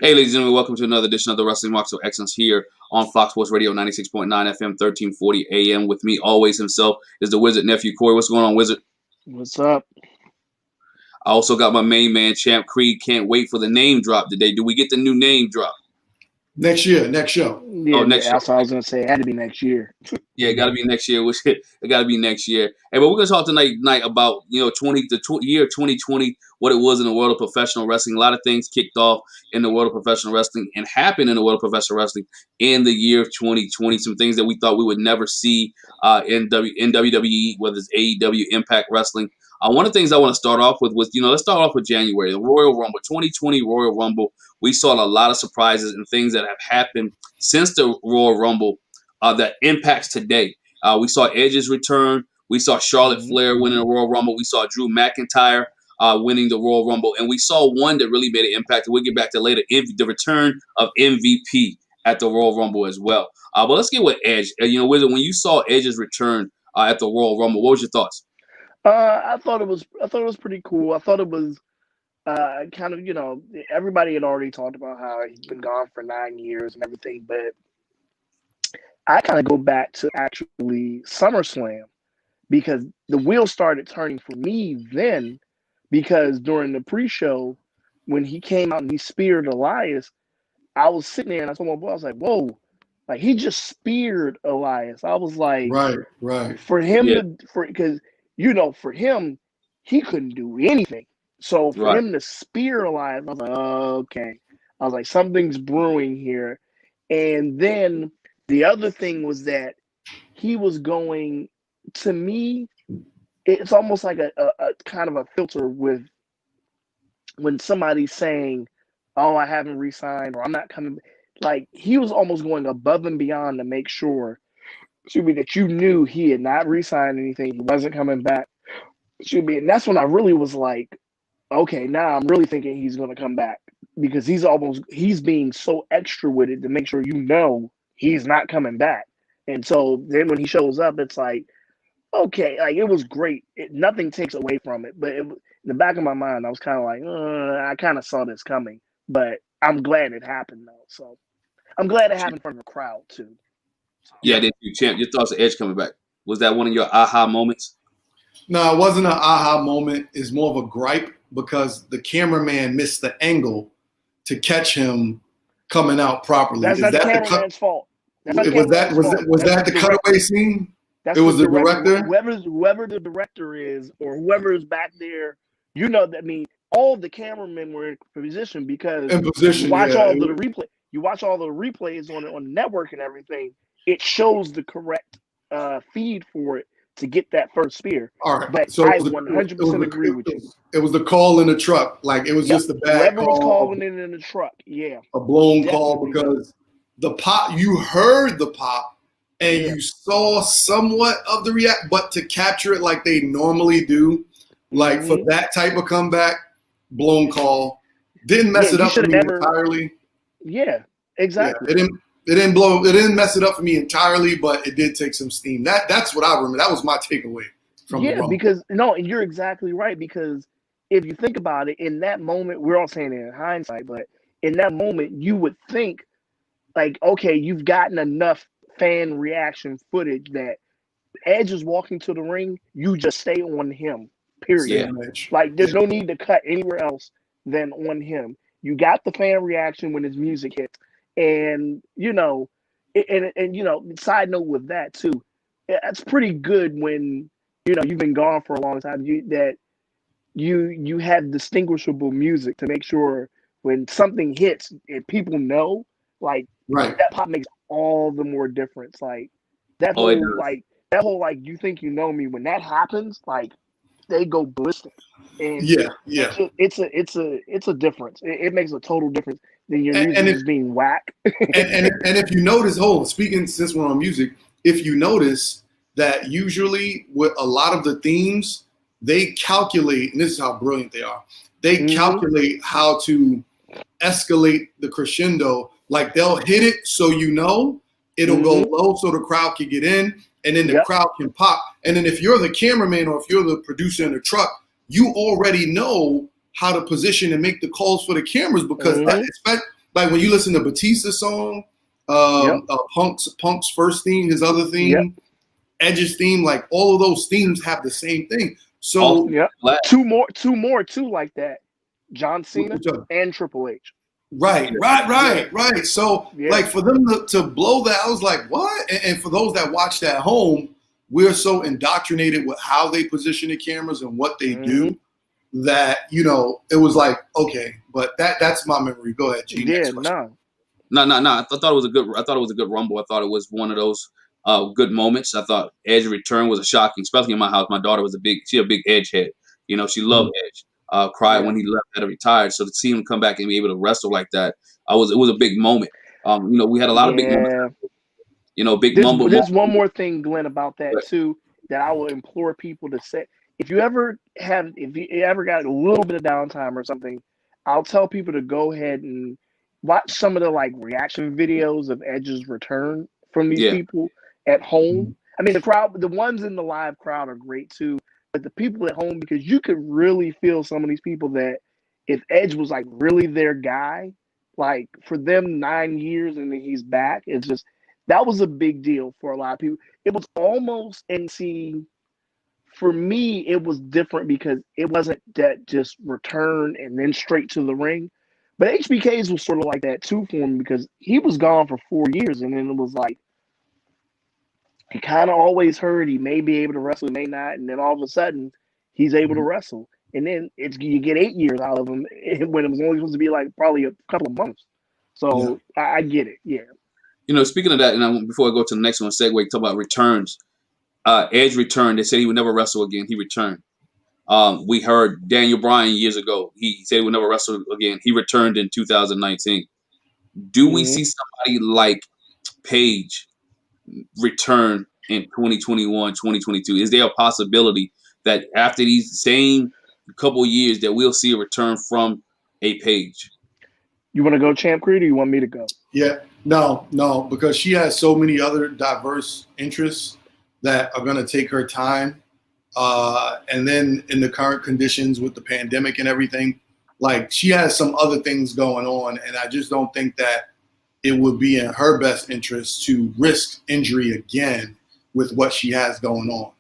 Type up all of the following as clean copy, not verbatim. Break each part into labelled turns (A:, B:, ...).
A: Hey, ladies and gentlemen, welcome to another edition of the Wrestling Marks of Excellence here on Fox Sports Radio 96.9 FM, 1340 AM. With me always himself is the Wizard nephew, Corey. What's going on, Wizard?
B: What's up?
A: I also got my main man, Champ Creed. Can't wait for the name drop today. Do we get the new name drop?
C: Next year, next show.
B: Yeah, next that's what I was going to say. It had to be next year.
A: Yeah, it got to be next year. It got to be next year. Hey, but we're going to talk tonight about, year 2020, what it was in the world of professional wrestling. A lot of things kicked off in the world of professional wrestling and happened in the world of professional wrestling in the year 2020. Some things that we thought we would never see in WWE, whether it's AEW, Impact Wrestling. One of the things I want to start off with was, let's start off with January, the Royal Rumble, 2020 Royal Rumble. We saw a lot of surprises and things that have happened since the Royal Rumble that impacts today. We saw Edge's return. We saw Charlotte Flair winning the Royal Rumble. We saw Drew McIntyre winning the Royal Rumble. And we saw one that really made an impact. We'll get back to later, the return of MVP at the Royal Rumble as well. But let's get with Edge. Wizard, when you saw Edge's return at the Royal Rumble, what was your thoughts?
B: I thought it was pretty cool. I thought it was kind of, everybody had already talked about how he's been gone for 9 years and everything, but I kind of go back to actually SummerSlam because the wheels started turning for me then, because during the pre-show when he came out and he speared Elias, I was sitting there and I told my boy, I was like, whoa, like he just speared Elias. I was like,
C: right.
B: For him because for him, he couldn't do anything. So for him to spear Elias, I was like, oh, okay. I was like, something's brewing here. And then the other thing was that he was going, to me, it's almost like a kind of a filter with when somebody's saying, oh, I haven't re-signed or I'm not coming. Like he was almost going above and beyond to make sure that you knew he had not re-signed anything. He wasn't coming back. And that's when I really was like, okay, now I'm really thinking he's going to come back because he's being so extra with it to make sure he's not coming back. And so then when he shows up, it's like, okay, like it was great. Nothing takes away from it. But in the back of my mind, I was kind of like, I kind of saw this coming. But I'm glad it happened, though. So I'm glad it happened in front of the crowd, too.
A: Yeah, did you, Champ? Your thoughts on Edge coming back? Was that one of your aha moments?
C: No, it wasn't an aha moment. It's more of a gripe because the cameraman missed the angle to catch him coming out properly.
B: That's not the cameraman's fault.
C: Was that the cutaway scene? It was the director?
B: Whoever the director is or whoever is back there, all the cameramen were in position because you watch all the replay. You watch all the replays on the network and everything. It shows the correct feed for it to get that first spear.
C: All right,
B: but so I 100% agree with you.
C: It was the call in the truck, like it was just a bad
B: call. Whoever was calling in the truck, yeah,
C: a blown call because the pop. You heard the pop, and you saw somewhat of the react, but to capture it like they normally do, like for that type of comeback, blown call, didn't mess it up for me entirely.
B: Yeah, exactly.
C: Yeah, it didn't mess it up for me entirely, but it did take some steam. That's what I remember. That was my takeaway from the Rumble.
B: And you're exactly right, because if you think about it, in that moment, we're all saying it in hindsight, but in that moment, you would think, like, okay, you've gotten enough fan reaction footage that Edge is walking to the ring, you just stay on him, period.
C: Yeah.
B: Like, there's no need to cut anywhere else than on him. You got the fan reaction when his music hits. And, side note with that too, it's pretty good when, you've been gone for a long time, that you have distinguishable music to make sure when something hits and people know, like, that pop makes all the more difference. Like that whole, you think you know me, when that happens, like they go ballistic. And it's a difference. It makes a total difference. Then your music is being whack.
C: and if you notice, speaking since we're on music, if you notice that usually with a lot of the themes, they calculate, and this is how brilliant they are, they calculate how to escalate the crescendo. Like they'll hit it so it'll go low so the crowd can get in, and then the crowd can pop. And then if you're the cameraman or if you're the producer in the truck, you already know how to position and make the calls for the cameras because like when you listen to Batista's song, Punk's first theme, his other theme, Edge's theme, like all of those themes have the same thing. So
B: two more too like that. John Cena and Triple H.
C: Right. So like for them to blow that, I was like, what? And for those that watched at home, we're so indoctrinated with how they position the cameras and what they do that, it was like, okay, but that's my memory. Go ahead, G.
B: Yeah,
A: no. I thought it was a good Rumble. I thought it was one of those good moments. I thought Edge return was a shocking, especially in my house. My daughter was a big Edge head. She loved Edge. Cried when he left, had to retire. So to see him come back and be able to wrestle like that, it was a big moment. We had a lot of big moments.
B: There's one more thing, Glenn, about that too, that I will implore people to say. If you ever got a little bit of downtime or something, I'll tell people to go ahead and watch some of the reaction videos of Edge's return from these people at home. I mean, the ones in the live crowd are great too, but the people at home, because you could really feel some of these people that if Edge was really their guy, for them 9 years and then he's back, it's just, that was a big deal for a lot of people. It was almost, and see, for me, it was different because it wasn't that just return and then straight to the ring. But HBK's was sort of like that too for him because he was gone for 4 years, and then it was he kind of always heard he may be able to wrestle, may not, and then all of a sudden he's able to wrestle, and then you get 8 years out of him when it was only supposed to be probably a couple of months. So I get it,
A: Speaking of that, and before I go to the next one, segue, talk about returns. Edge returned. They said he would never wrestle again. He returned. We heard Daniel Bryan years ago. He said he would never wrestle again. He returned in 2019. Do we see somebody like Paige return in 2021, 2022? Is there a possibility that after these same couple years that we'll see a return from a Paige?
B: You want to go, Champ Creed, or you want me to go?
C: Yeah, no, because she has so many other diverse interests that are going to take her time. And then in the current conditions with the pandemic and everything, she has some other things going on. And I just don't think that it would be in her best interest to risk injury again with what she has going on.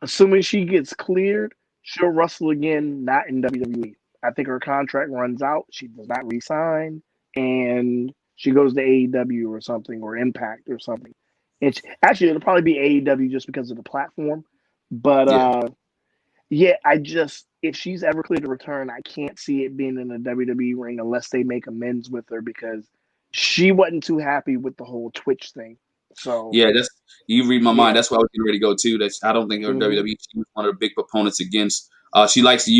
B: Assuming she gets cleared, she'll wrestle again, not in WWE. I think her contract runs out. She does not re-sign, and she goes to AEW or something, or Impact or something. Actually, it'll probably be AEW just because of the platform. But if she's ever cleared to return, I can't see it being in a WWE ring unless they make amends with her, because she wasn't too happy with the whole Twitch thing. So
A: you read my mind. That's why I was getting ready to go too. I don't think her WWE. She was one of the big proponents against. She likes the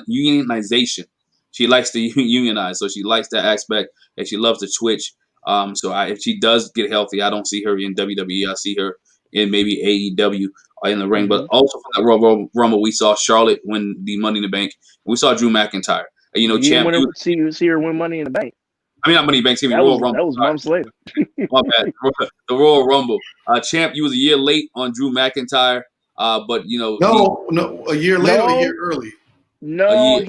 A: unionization. She likes to unionize, so she likes that aspect, and she loves the Twitch. If she does get healthy, I don't see her in WWE. I see her in maybe AEW in the ring. But also from that Royal Rumble, we saw Charlotte win the Money in the Bank. We saw Drew McIntyre.
B: See her win Money in the Bank.
A: I mean, not Money in the Bank. Royal Rumble.
B: That was months later.
A: My bad. The Royal Rumble. Champ, you was a year late on Drew McIntyre. But
C: no, a year late or a year early.
B: No,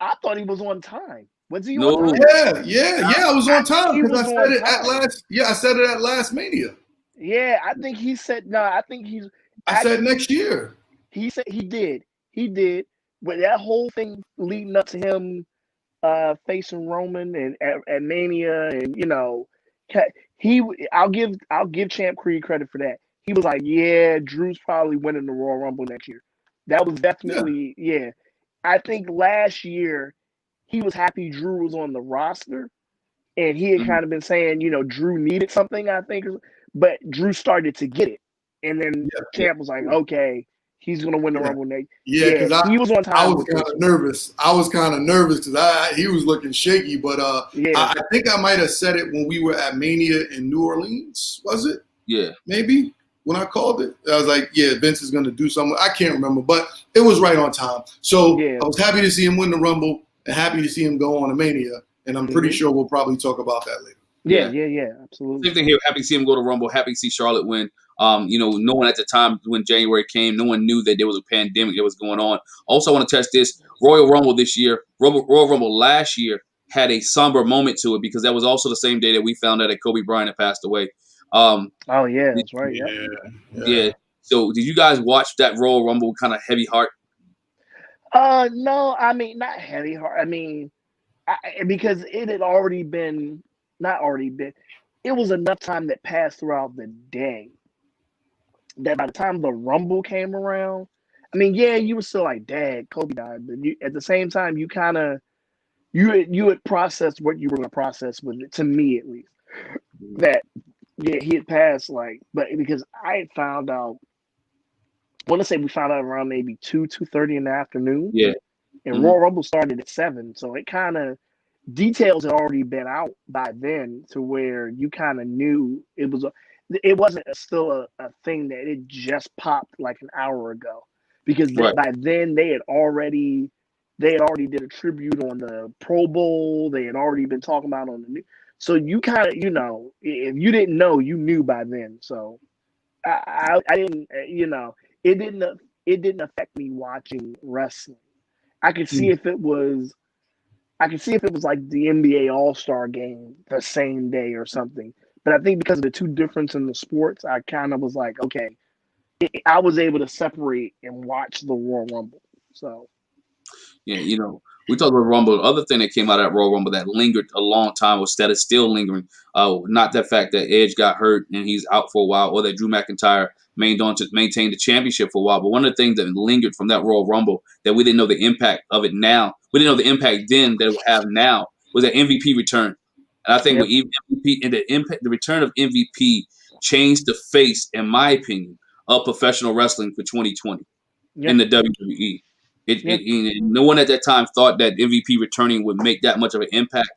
B: I thought he was on time. Was he on time?
C: Yeah, I was on time because I said it at last. Yeah, I said it at last Mania.
B: Yeah, I think he said no. I think he's.
C: I said next year.
B: He said he did. But that whole thing leading up to him facing Roman and at Mania, and I'll give Champ Creed credit for that. He was like, yeah, Drew's probably winning the Royal Rumble next year. That was definitely, I think last year he was happy Drew was on the roster, and he had kind of been saying, Drew needed something, I think, but Drew started to get it. And then Champ was like, okay, he's going to win the Rumble next year.
C: Yeah, because
B: he was on time.
C: I was kind of nervous. Because he was looking shaky, but I think I might have said it when we were at Mania in New Orleans, was it?
A: Yeah.
C: Maybe. When I called it, I was like, Vince is going to do something. I can't remember, but it was right on time. So I was happy to see him win the Rumble and happy to see him go on to Mania. And I'm pretty sure we'll probably talk about that later.
B: Yeah, absolutely.
A: Same thing here. Happy to see him go to Rumble. Happy to see Charlotte win. No one at the time when January came, no one knew that there was a pandemic that was going on. Also, I want to touch this Royal Rumble this year. Royal Rumble last year had a somber moment to it because that was also the same day that we found out that Kobe Bryant had passed away.
B: Oh yeah, that's right.
A: Yeah. So did you guys watch that Royal Rumble kind of heavy heart?
B: No, I mean not heavy heart. I mean, because it had already been not already been. It was enough time that passed throughout the day that by the time the Rumble came around, I mean, yeah, you were still like, "Dad, Kobe died," but at the same time, you kind of you had processed what you were going to process with it. To me, at least, that yeah, he had passed. Like, but because I had found out, I want to say we found out around maybe 2:30 in the afternoon.
A: Yeah.
B: And Royal Rumble started at 7, so it kind of details had already been out by then to where you kind of knew it wasn't still a thing that it just popped like an hour ago, because by then they had already did a tribute on the Pro Bowl. They had already been talking about on the new. So you kind of if you didn't know, you knew by then. So I didn't it didn't affect me watching wrestling. I could see if it was like the NBA All-Star game the same day or something. But I think because of the two difference in the sports, I kind of was like, okay, I was able to separate and watch the Royal Rumble. So,
A: yeah, we talked about Rumble. The other thing that came out of that Royal Rumble that lingered a long time was that it's still lingering. Not the fact that Edge got hurt and he's out for a while, or that Drew McIntyre maintain the championship for a while. But one of the things that lingered from that Royal Rumble that we didn't know the impact of it now, we didn't know the impact then that it would have now, was that MVP return. And I think with MVP and the return of MVP changed the face, in my opinion, of professional wrestling for 2020 in the WWE. No one at that time thought that MVP returning would make that much of an impact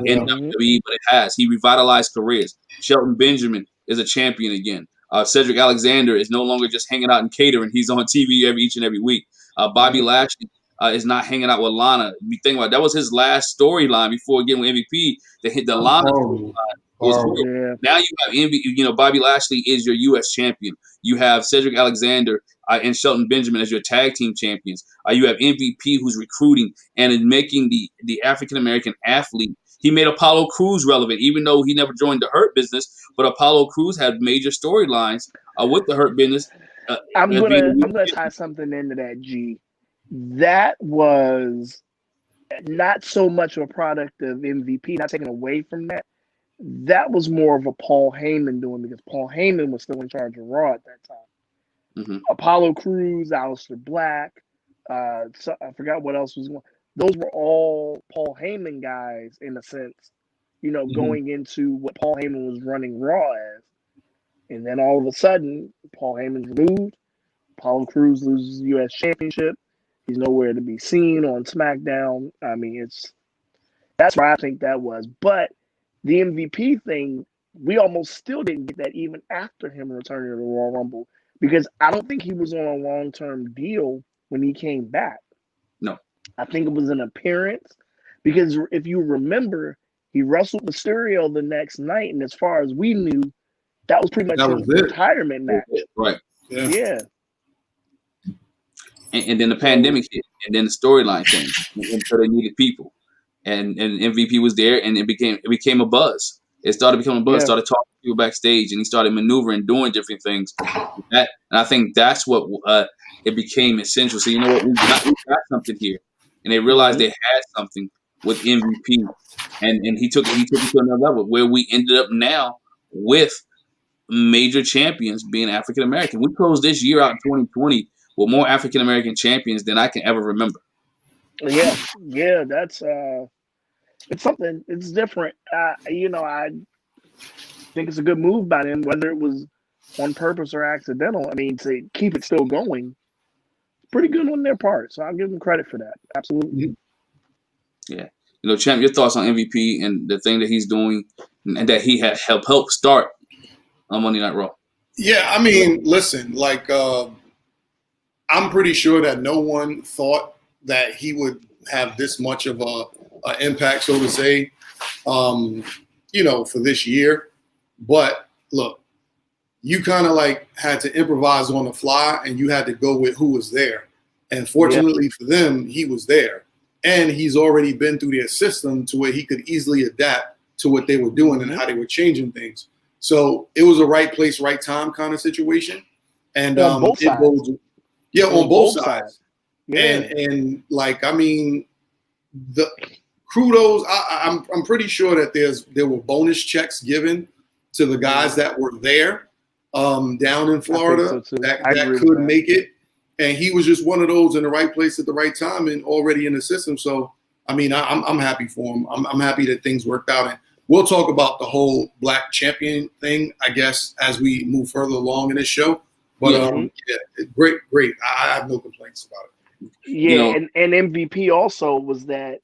A: in WWE, but it has. He revitalized careers. Shelton Benjamin is a champion again. Cedric Alexander is no longer just hanging out in catering. He's on TV each and every week. Bobby Lashley is not hanging out with Lana. You think about it, that was his last storyline before getting with MVP. The Lana storyline was horrible. Now you have MVP. Bobby Lashley is your U.S. champion. You have Cedric Alexander and Shelton Benjamin as your tag team champions. You have MVP who's recruiting and in making the African American athlete. He made Apollo Crews relevant, even though he never joined the Hurt Business. But Apollo Crews had major storylines with the Hurt Business.
B: I'm gonna tie something into that, G. That was not so much a product of MVP, not taken away from that. That was more of a Paul Heyman doing, because Paul Heyman was still in charge of Raw at that time. Apollo Crews, Aleister Black, so I forgot what else was going. Those were all Paul Heyman guys in a sense, going into what Paul Heyman was running Raw as. And then all of a sudden, Paul Heyman's removed. Apollo Crews loses the U.S. Championship. He's nowhere to be seen on SmackDown. I mean, that's where I think that was. But the MVP thing, we almost still didn't get that even after him returning to the Royal Rumble, because I don't think he was on a long-term deal when he came back.
A: No.
B: I think it was an appearance, because if you remember, he wrestled Mysterio the next night, and as far as we knew, that was pretty much his retirement match.
A: Right.
B: Yeah.
A: And then the pandemic hit, and then the storyline changed, and so they needed people, and MVP was there, and it became a buzz. It started becoming a buzz. Started talking to people backstage, and he started maneuvering, doing different things. And I think that's what it became essential. So what, we got something here, and they realized they had something with MVP, and he took it to another level where we ended up now with major champions being African American. We closed this year out in 2020 with more African American champions than I can ever remember.
B: Yeah, that's it's something. It's different. I think it's a good move by them, whether it was on purpose or accidental. I mean, to keep it still going, pretty good on their part. So I'll give them credit for that. Absolutely.
A: Yeah. Champ, your thoughts on MVP and the thing that he's doing, and that he had helped start on Monday Night Raw.
C: Yeah, I mean, listen, I'm pretty sure that no one thought that he would have this much of a impact, so to say, for this year. But look, you kind of had to improvise on the fly, and you had to go with who was there. And fortunately for them, he was there. and he's already been through their system to where he could easily adapt to what they were doing and how they were changing things. So it was a right place, right time kind of situation. And
B: on both sides.
C: On both sides.
B: Yeah.
C: And like, I mean, the kudos, I'm pretty sure that there were bonus checks given to the guys that were there down in Florida that could make it. And he was just one of those in the right place at the right time and already in the system. So, I mean, I'm happy for him. I'm happy that things worked out. And we'll talk about the whole black champion thing, I guess, as we move further along in this show. But great. I have no complaints about it.
B: Yeah, and MVP also was that,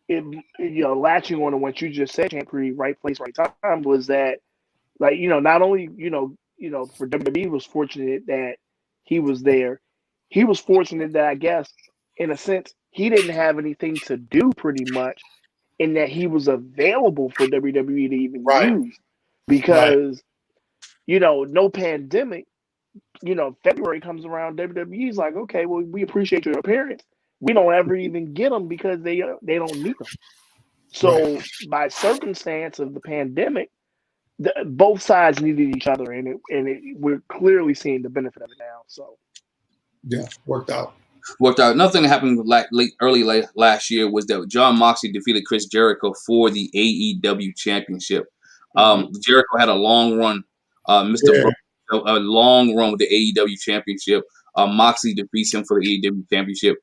B: latching on to what you just said, Champ, right place, right time, was that, like, not only, for WWE was fortunate that he was there, he was fortunate that, I guess, in a sense, he didn't have anything to do pretty much, in that he was available for WWE to even use. Because, no pandemic, February comes around, WWE's like, okay, well, we appreciate your appearance. We don't ever even get them because they don't need them. So by circumstance of the pandemic, both sides needed each other, and we're clearly seeing the benefit of it now. So
C: yeah, worked out.
A: Nothing happened early last year was that Jon Moxley defeated Chris Jericho for the AEW championship. Jericho had a long run, a long run with the AEW championship. Moxley defeats him for the AEW championship.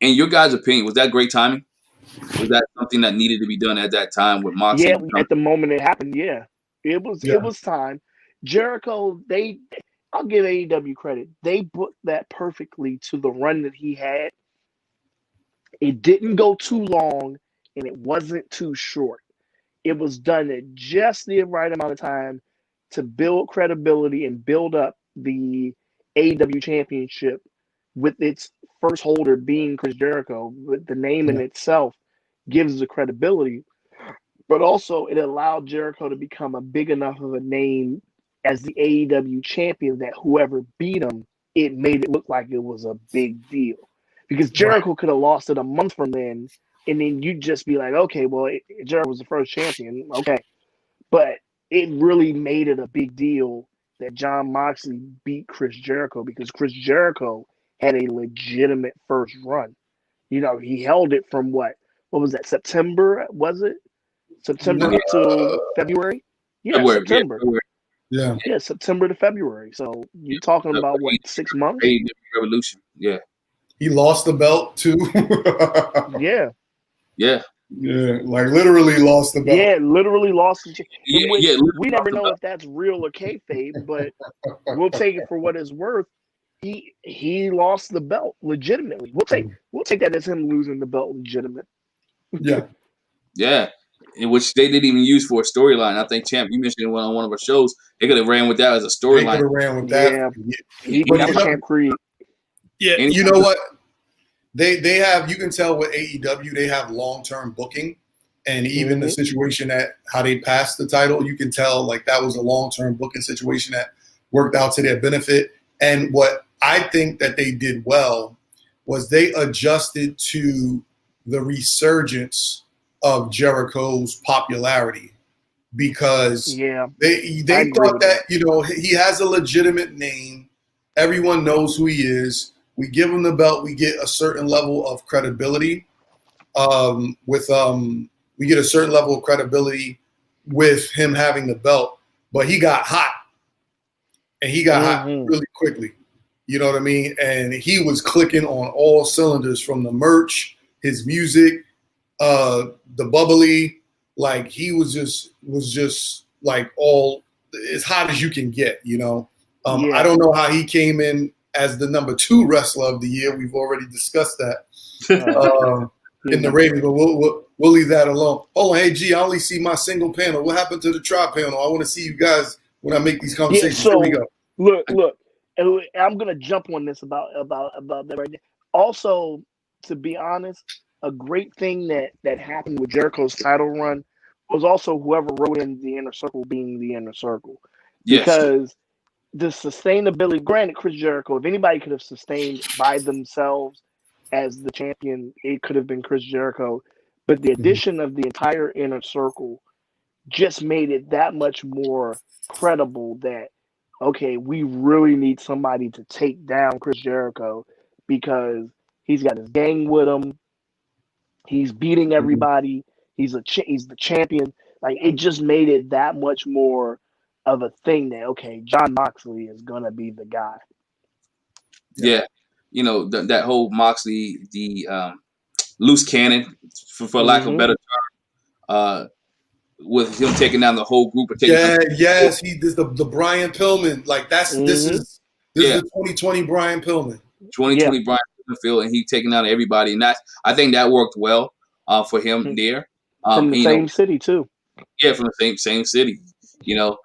A: In your guys' opinion, was that great timing? Was that something that needed to be done at that time with Moxley?
B: Yeah, at the moment it happened, it was time. Jericho, I'll give AEW credit. They booked that perfectly to the run that he had. It didn't go too long, and it wasn't too short. It was done at just the right amount of time to build credibility and build up the AEW championship, with its first holder being Chris Jericho. With the name in itself gives the credibility, but also it allowed Jericho to become a big enough of a name as the AEW champion that whoever beat him, it made it look like it was a big deal. Because Jericho could have lost it a month from then, and then you'd just be like, okay, well, Jericho was the first champion, okay. But it really made it a big deal that Jon Moxley beat Chris Jericho, because Chris Jericho had a legitimate first run. He held it from what was that, September, was it? September to February? Yeah,
A: February,
B: September.
C: Yeah.
B: Yeah, September to February. So you're talking about what, 6 months?
A: AEW Revolution. Yeah.
C: He lost the belt too.
B: Yeah.
A: Yeah.
C: Yeah, like literally lost the belt.
B: Yeah, literally lost the we never know
A: belt.
B: if that's real or kayfabe, but we'll take it for what it's worth. He lost the belt legitimately. We'll take that as him losing the belt legitimate.
C: Yeah.
A: Yeah. In which they didn't even use for a storyline. I think, Champ, you mentioned it on one of our shows. They could have ran with that as a storyline.
C: They could have ran with that.
B: Yeah. He got Champ Creed.
C: Yeah, you know what? They have, you can tell with AEW, they have long-term booking. And even the situation that how they passed the title, you can tell like that was a long-term booking situation that worked out to their benefit. And what I think that they did well was they adjusted to the resurgence of Jericho's popularity, because they thought that, he has a legitimate name. Everyone knows who he is. We give him the belt. We get a certain level of credibility we get a certain level of credibility with him having the belt, but he got hot, and he got hot really quickly. You know what I mean? And he was clicking on all cylinders, from the merch, his music, the bubbly, like he was just like all as hot as you can get, I don't know how he came in as the number 2 wrestler of the year. We've already discussed that in the ratings, but we'll leave that alone. Oh, hey, G, I only see my single panel. What happened to the tri panel? I want to see you guys when I make these conversations.
B: So,
C: here we go.
B: Look, I'm gonna jump on this about that right now. Also, to be honest, a great thing that happened with Jericho's title run was also whoever wrote in the Inner Circle being the Inner Circle, because the sustainability. Granted, Chris Jericho, if anybody could have sustained by themselves, as the champion, it could have been Chris Jericho. But the addition of the entire inner circle just made it that much more credible that, okay, we really need somebody to take down Chris Jericho because he's got his gang with him. He's beating everybody. He's the champion. Like, it just made it that much more of a thing that, okay, Jon Moxley is gonna be the guy.
A: Yeah, you know that whole Moxley, the loose cannon, for lack of a better term, with him taking down the whole group. He
C: this the Brian Pillman. Like this is the 2020 Brian Pillman.
A: 2020 Brian Pillman, and he taking down everybody, and I think that worked well for him there.
B: From the same city too.
A: Yeah, from the same city. You know,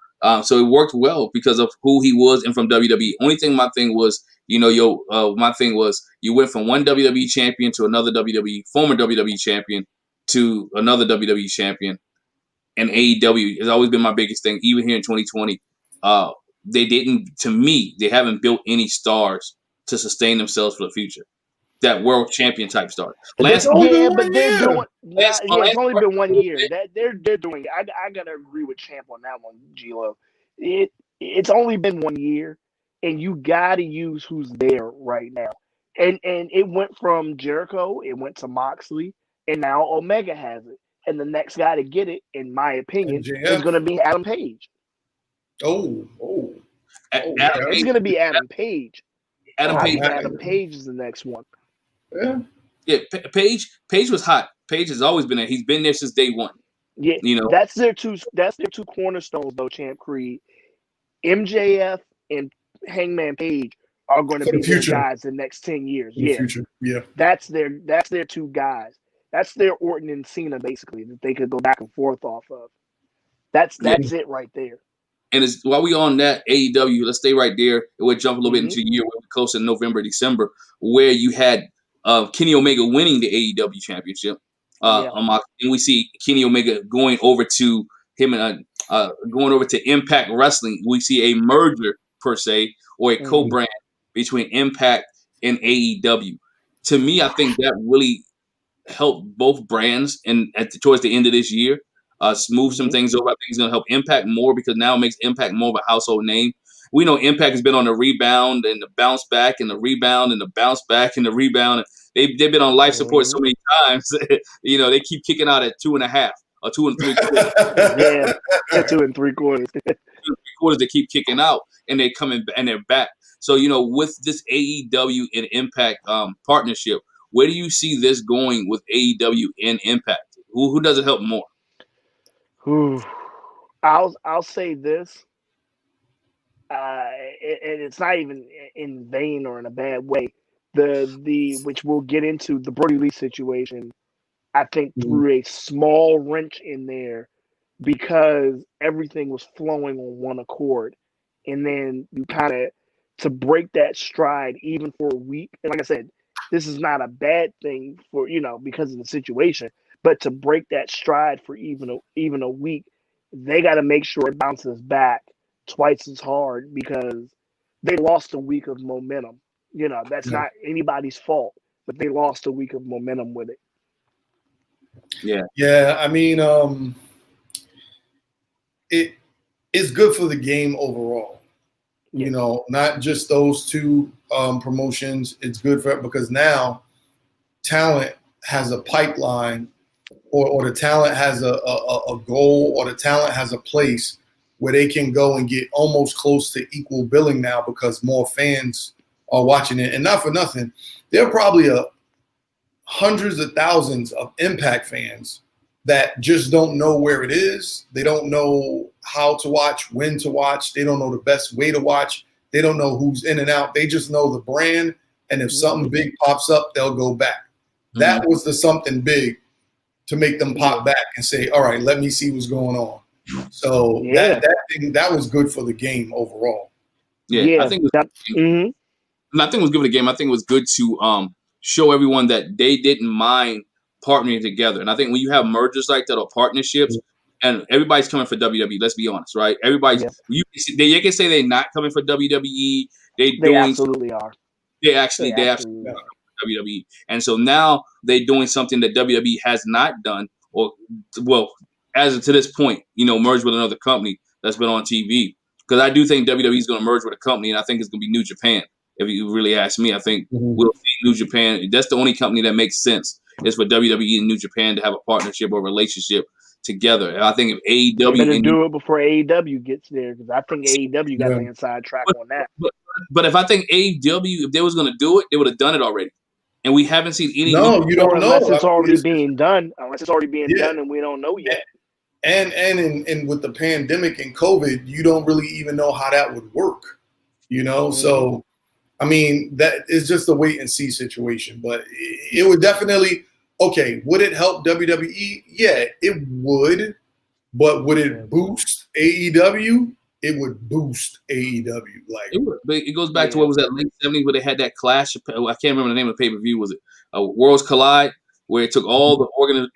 A: so it worked well because of who he was and from WWE. Only thing my thing was, my thing was you went from one WWE champion to another former WWE champion to another WWE champion. And AEW has always been my biggest thing, even here in 2020. They haven't built any stars to sustain themselves for the future. That world champion type star.
B: It's only been 1 year. They're doing. I gotta agree with Champ on that one, G-Lo. It's only been 1 year, and you gotta use who's there right now. And it went from Jericho, it went to Moxley, and now Omega has it. And the next guy to get it, in my opinion, is going to be Adam Page. It's going to be Adam Page. Adam Page is the next one.
A: Yeah. Page was hot. Page has always been there. He's been there since day one.
B: Yeah, that's their two cornerstones though. Champ Creed, MJF, and Hangman Page are going to be the guys the next 10 years. That's their two guys. That's their Orton and Cena, basically, that they could go back and forth off of. That's it right there.
A: And while we on that AEW, let's stay right there. We'll jump a little bit into a year close in November, December, where you had Kenny Omega winning the AEW championship. And we see Kenny Omega going over to Impact Wrestling. We see a merger per se, or a co-brand between Impact and AEW. To me, I think that really help both brands towards the end of this year, smooth some things over. I think it's going to help Impact more because now it makes Impact more of a household name. We know Impact has been on the rebound and the bounce back and the rebound and the bounce back and the rebound. They've been on life support so many times. They keep kicking out at 2.5 or 2 3/4.
B: 2 3/4.
A: 2 3/4 they keep kicking out, and they're coming and they're back. So with this AEW and Impact partnership, where do you see this going with AEW and Impact? Who does it help more?
B: I'll say this, and it's not even in vain or in a bad way. Which we'll get into, the Brodie Lee situation, I think threw a small wrench in there because everything was flowing on one accord, and then you kind of to break that stride even for a week. And like I said, this is not a bad thing for, because of the situation, but to break that stride for even a week, they got to make sure it bounces back twice as hard because they lost a week of momentum. That's not anybody's fault, but they lost a week of momentum with it.
A: Yeah.
C: Yeah. I mean, it's good for the game overall. Not just those two promotions. It's good for it because now talent has a pipeline, or the talent has a goal, or the talent has a place where they can go and get almost close to equal billing now because more fans are watching it. And not for nothing, there are probably hundreds of thousands of Impact fans that just don't know where it is. They don't know how to watch, when to watch. They don't know the best way to watch. They don't know who's in and out. They just know the brand. And if something big pops up, they'll go back. That was the something big to make them pop back and say, all right, let me see what's going on. So that was good for the game overall.
A: I think it was good for the game. I think it was good to show everyone that they didn't mind partnering together. And I think when you have mergers like that or partnerships, and everybody's coming for WWE, let's be honest, right? Everybody's they can say they're not coming for WWE. They
B: absolutely are.
A: They actually are. WWE. And so now they're doing something that WWE has not done, or as to this point, merge with another company that's been on TV. Because I do think WWE is going to merge with a company, and I think it's going to be New Japan. If you really ask me, I think we'll see New Japan. That's the only company that makes sense is for WWE and New Japan to have a partnership or relationship together. And I think if AEW
B: better do it before AEW gets there, because I think AEW got the inside track on that.
A: But if I think AEW, if they was going to do it, they would have done it already. And we haven't seen any.
C: No, you don't know.
B: Unless it's already being done. Unless it's already being done and we don't know yet.
C: And with the pandemic and COVID, you don't really even know how that would work. So I mean, that is just a wait and see situation. But it would definitely, would it help WWE? Yeah, it would. But would it boost AEW? It would boost AEW.
A: But it goes back to what was that late 70s where they had that clash. I can't remember the name of the pay-per-view. Was it Worlds Collide, where it took all the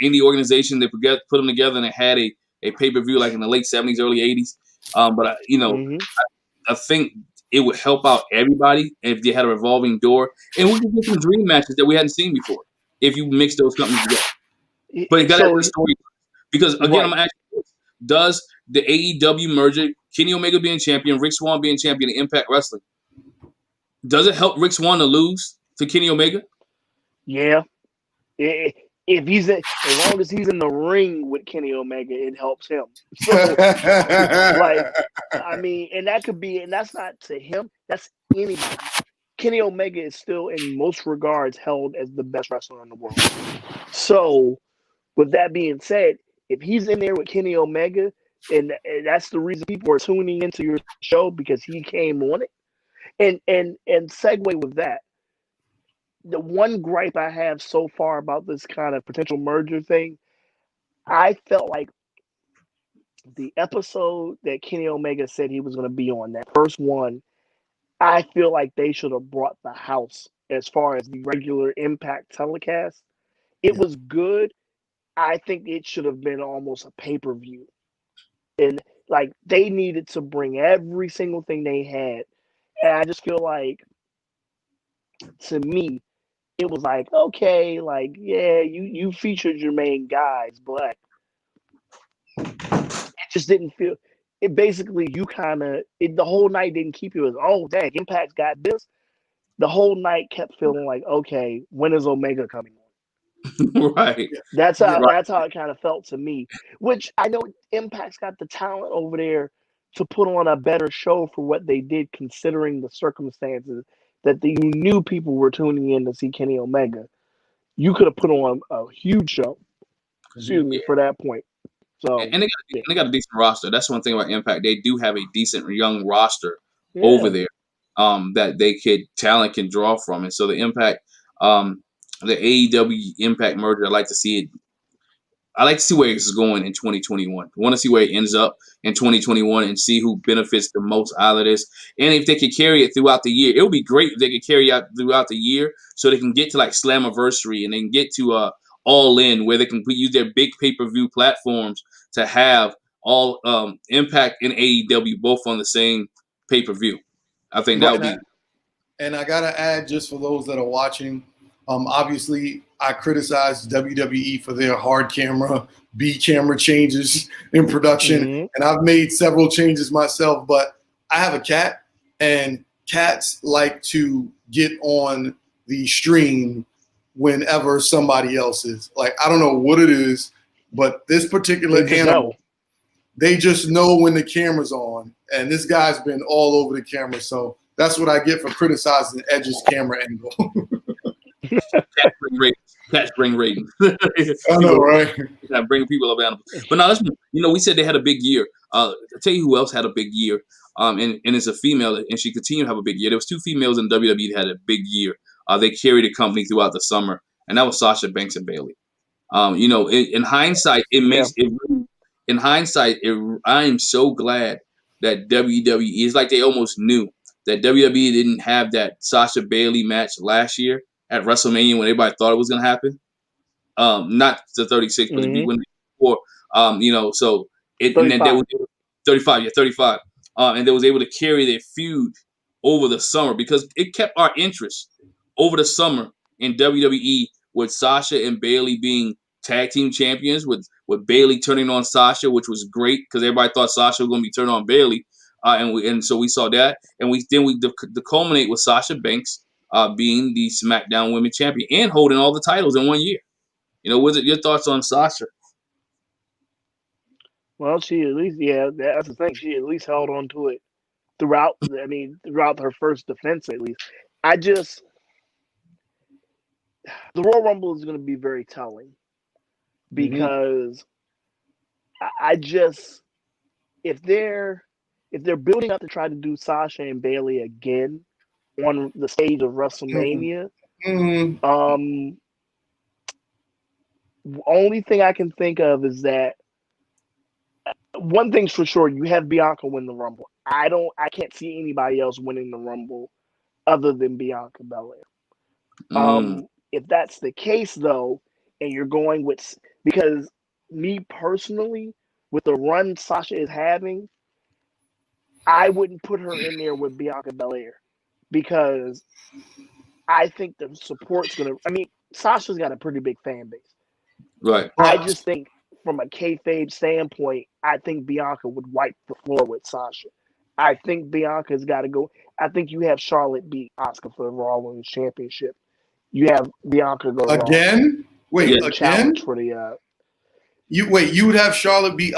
A: indie organizations, they put them together, and it had a pay-per-view like in the late 70s, early 80s. But I think it would help out everybody if they had a revolving door, and we could get some dream matches that we hadn't seen before if you mix those companies together. But it got to have a story, because again, I'm asking you, does the AEW merger, Kenny Omega being champion, Rick Swann being champion in Impact Wrestling, does it help Rick Swann to lose to Kenny Omega?
B: Yeah. If he's as long as he's in the ring with Kenny Omega, it helps him. So, I mean, and that could be, and that's not to him, that's anybody. Kenny Omega is still, in most regards, held as the best wrestler in the world. So, with that being said, if he's in there with Kenny Omega, and that's the reason people are tuning into your show, because he came on it, and segue with that. The one gripe I have so far about this kind of potential merger thing, I felt like the episode that Kenny Omega said he was going to be on, that first one, I feel like they should have brought the house as far as the regular Impact telecast. It was good. I think it should have been almost a pay-per-view. And they needed to bring every single thing they had. And I just feel like, to me, it was okay, you featured your main guys, but it just didn't feel. It basically, the whole night didn't keep you as, oh dang, Impact's got this. The whole night kept feeling like, okay, when is Omega coming on?
A: Right.
B: That's how it kind of felt to me. Which I know Impact's got the talent over there to put on a better show for what they did, considering the circumstances that you knew people were tuning in to see Kenny Omega. You could have put on a huge show. Excuse me, for that point. So,
A: and they got a decent roster. That's one thing about Impact. They do have a decent young roster over there that talent can draw from. And so the Impact, the AEW Impact merger, I like to see it. I like to see where it's going in 2021. I want to see where it ends up in 2021 and see who benefits the most out of this. And if they could carry it throughout the year, it would be great if they could carry out throughout the year so they can get to Slammiversary and then get to All In, where they can use their big pay-per-view platforms to have all Impact and AEW both on the same pay-per-view. I think that would be.
C: And I got to add, just for those that are watching, obviously, I criticized WWE for their hard camera, B camera changes in production, and I've made several changes myself. But I have a cat, and cats like to get on the stream whenever somebody else is. I don't know what it is, but this particular animal, they just know when the camera's on, and this guy's been all over the camera. So that's what I get for criticizing Edge's camera angle.
A: Cats bring ratings.
C: I know, right?
A: Bring people up animals. But now, we said they had a big year. I'll tell you who else had a big year. And it's a female, and she continued to have a big year. There was two females in WWE that had a big year. They carried the company throughout the summer, and that was Sasha Banks and Bayley. In hindsight, I am so glad that WWE, it's like they almost knew that WWE didn't have that Sasha Bayley match last year at WrestleMania when everybody thought it was going to happen. Not the 36, but the when before. So and then they were 35, 35. And they was able to carry their feud over the summer because it kept our interest over the summer in WWE with Sasha and Bayley being tag team champions, with Bayley turning on Sasha, which was great because everybody thought Sasha was going to be turning on Bayley, and so we saw that, and we culminate with Sasha Banks being the SmackDown Women Champion and holding all the titles in 1 year. Was it your thoughts on Sasha?
B: Well, she at least, that's the thing. She at least held on to it throughout. Throughout her first defense, at least. The Royal Rumble is going to be very telling because if they're building up to try to do Sasha and Bayley again on the stage of WrestleMania, only thing I can think of is that one thing's for sure: you have Bianca win the Rumble. I can't see anybody else winning the Rumble other than Bianca Belair. If that's the case, though, and you're going with, because me personally, with the run Sasha is having, I wouldn't put her in there with Bianca Belair because I think the support's gonna. Sasha's got a pretty big fan base.
A: Right.
B: I just think from a kayfabe standpoint, I think Bianca would wipe the floor with Sasha. I think Bianca's got to go. I think you have Charlotte beat Asuka for the Raw Women's Championship. You have Bianca go
C: again. Wait, again?
B: Challenge for the.
C: You would have Charlotte beat.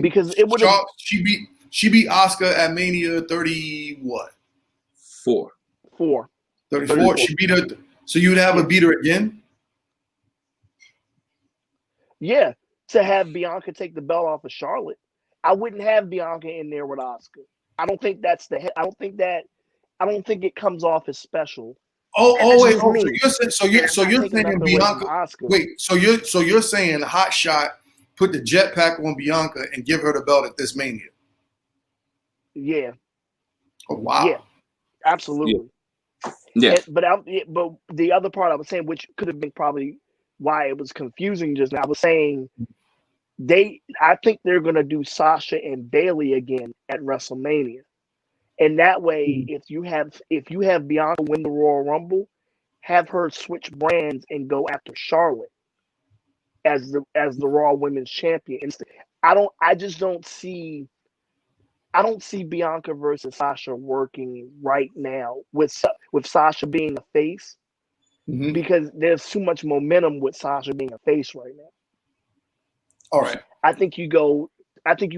B: Because it would.
C: She beat Asuka at Mania 30 what?
A: 4.
C: 34. She beat her. So you would have her beat her again.
B: Yeah, to have Bianca take the belt off of Charlotte, I wouldn't have Bianca in there with Asuka. I don't think that's the. I don't think it comes off as special.
C: Wait. So you're saying Bianca. Wait, so you're saying Hot Shot put the jetpack on Bianca and give her the belt at this Mania?
B: Yeah.
C: Oh wow.
B: Yeah, absolutely.
A: Yeah.
B: But the other part I was saying, which could have been probably why it was confusing just now, I was saying I think they're gonna do Sasha and Bayley again at WrestleMania. And that way, if you have Bianca win the Royal Rumble, have her switch brands and go after Charlotte as the Raw Women's Champion. I don't see Bianca versus Sasha working right now with Sasha being a face because there's too much momentum with Sasha being a face right now.
C: All right.
B: I think you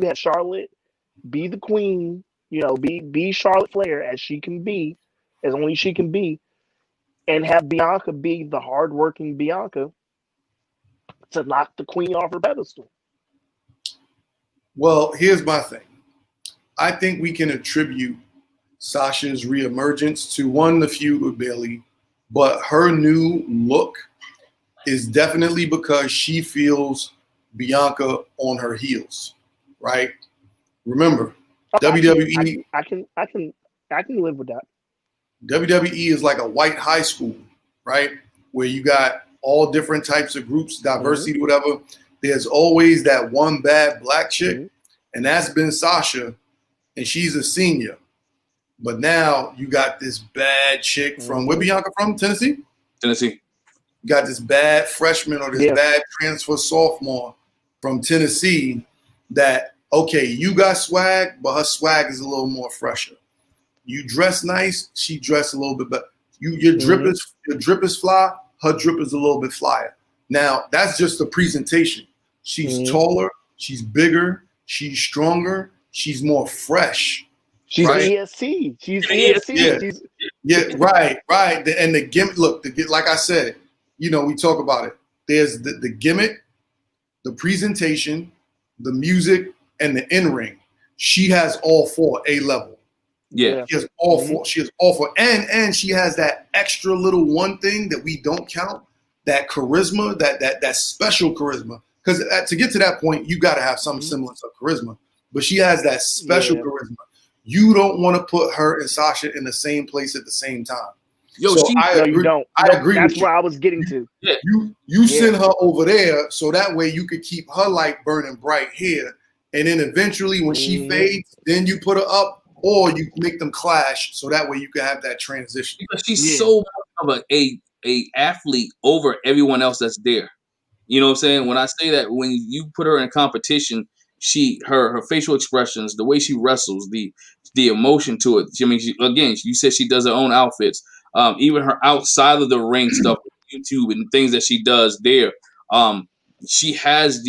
B: have Charlotte be the queen. Be Charlotte Flair as only she can be, and have Bianca be the hardworking Bianca to knock the queen off her pedestal.
C: Well, here's my thing. I think we can attribute Sasha's reemergence to the feud with Bayley, but her new look is definitely because she feels Bianca on her heels, right? Remember, WWE.
B: I can live with that.
C: WWE is like a white high school, right? Where you got all different types of groups, diversity, whatever. There's always that one bad black chick, and that's been Sasha, and she's a senior. But now you got this bad chick from where Bianca from? Tennessee. You got this bad freshman or this bad transfer sophomore from Tennessee that. Okay, you got swag, but her swag is a little more fresher. You dress nice, she dressed a little bit better. Your drip is fly, her drip is a little bit flyer. Now, that's just the presentation. She's taller, she's bigger, she's stronger, she's more fresh.
B: She's ESC. She's ESC.
C: Yeah, right. And the gimmick, like I said, we talk about it. There's the gimmick, the presentation, the music, and the in-ring. She has all 4 A-level.
A: Yeah.
C: She has all 4. She has all 4. And she has that extra little one thing that we don't count, that charisma, that special charisma. Because to get to that point, you got to have some semblance of charisma. But she has that special charisma. You don't want to put her and Sasha in the same place at the same time.
A: Yo,
B: you don't.
C: I agree.
B: That's where I was getting to.
A: Yeah.
C: You send her over there so that way you could keep her light burning bright here. And then eventually when she fades, then you put her up or you make them clash so that way you can have that transition.
A: Because she's so much of a athlete over everyone else that's there. You know what I'm saying? When I say that, when you put her in competition, her facial expressions, the way she wrestles, the emotion to it. I mean, you said she does her own outfits. Even her outside of the ring stuff, YouTube and things that she does there. She has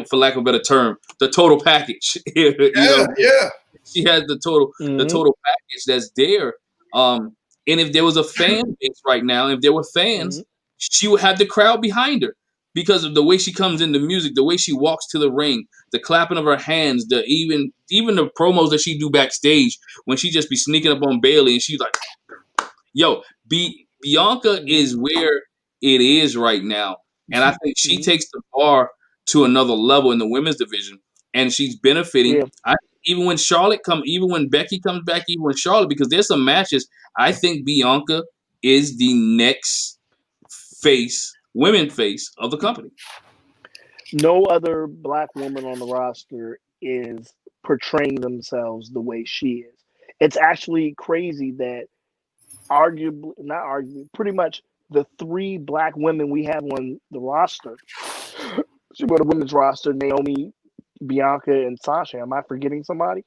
A: for lack of a better term, the total package. You know,
C: Yeah.
A: she has the total package that's there. And if there was a fan base right now, if there were fans, she would have the crowd behind her because of the way she comes in the music, the way she walks to the ring, the clapping of her hands, the even the promos that she do backstage when she just be sneaking up on Bailey and she's like, "Yo, Bianca is where it is right now," and I think she takes the bar to another level in the women's division, and she's benefiting.
B: Yeah.
A: Even when Becky comes back, even when Charlotte, because there's some matches, I think Bianca is the next women face of the company.
B: No other black woman on the roster is portraying themselves the way she is. It's actually crazy that pretty much the 3 black women we have on the roster, the women's roster, Naomi, Bianca, and Sasha. Am I forgetting somebody?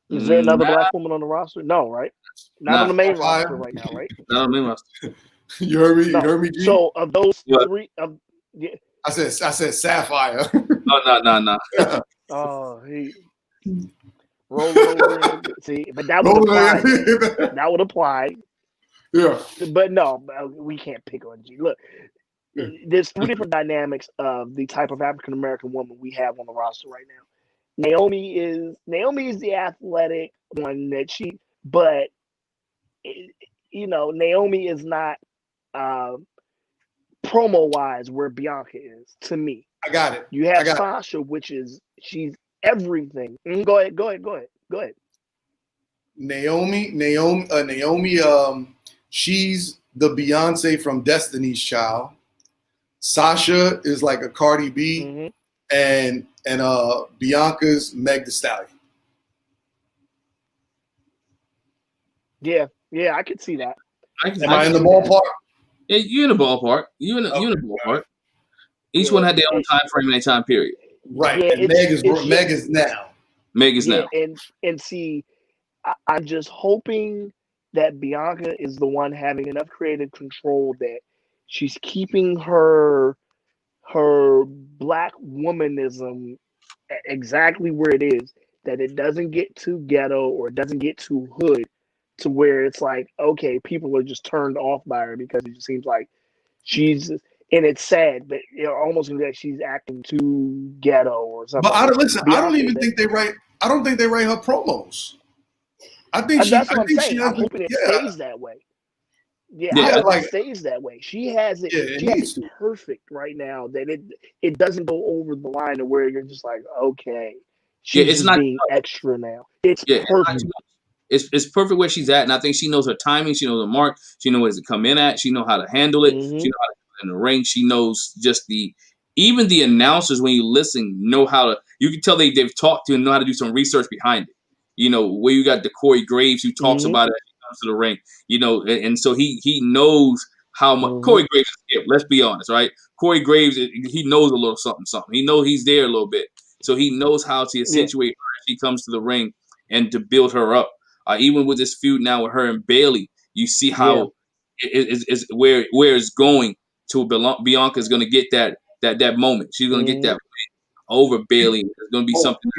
B: Is there another black woman on the roster? No, right? Not on the main roster right now, right?
A: Not on the main roster.
C: You heard me? No. You heard me, G?
B: So of those 3,
C: I said Sapphire.
A: No.
B: Oh, he roll over. See, but that would apply. That would apply.
C: Yeah.
B: But no, we can't pick on G. Look, there's 3 different dynamics of the type of African American woman we have on the roster right now. Naomi is the athletic one but Naomi is not promo wise where Bianca is to me.
C: I got it.
B: You have Sasha, she's everything. Go ahead.
C: Naomi, she's the Beyonce from Destiny's Child. Sasha is like a Cardi B, and Bianca's Meg Thee Stallion.
B: Yeah, I could see that.
C: Am I in the ballpark?
A: Yeah, you're in the ballpark. You're in the ballpark. Each one had their own time frame and their time period.
C: Right. Yeah, and Meg is now.
A: Meg is now.
B: And see, I'm just hoping that Bianca is the one having enough creative control that she's keeping her black womanism exactly where it is, that it doesn't get too ghetto or it doesn't get too hood to where it's like, okay, people are just turned off by her because it just seems like she's, and it's sad, but almost like she's acting too ghetto or something.
C: But I don't think they write her promos. I think
B: that's what I'm saying. I'm hoping it stays that way. I hope it stays that way. She has it. She has it perfect right now that it doesn't go over the line to where you're just like, okay, she's not being extra now. It's perfect.
A: It's perfect where she's at, and I think she knows her timing. She knows her mark. She knows where to come in at. She knows how to handle it. She knows how to do it in the ring. She knows just even the announcers, when you listen, know how to. You can tell they've talked to and know how to do some research behind it. Where you got the Corey Graves who talks about it as he comes to the ring. And so he knows how much Corey Graves is skip. Let's be honest, right? Corey Graves, he knows a little something. He knows he's there a little bit, so he knows how to accentuate her as she comes to the ring and to build her up. Even with this feud now with her and Bailey, you see how it's where it's going to. Bianca's going to get that moment. She's going to get that win over Bailey. It's going to be something.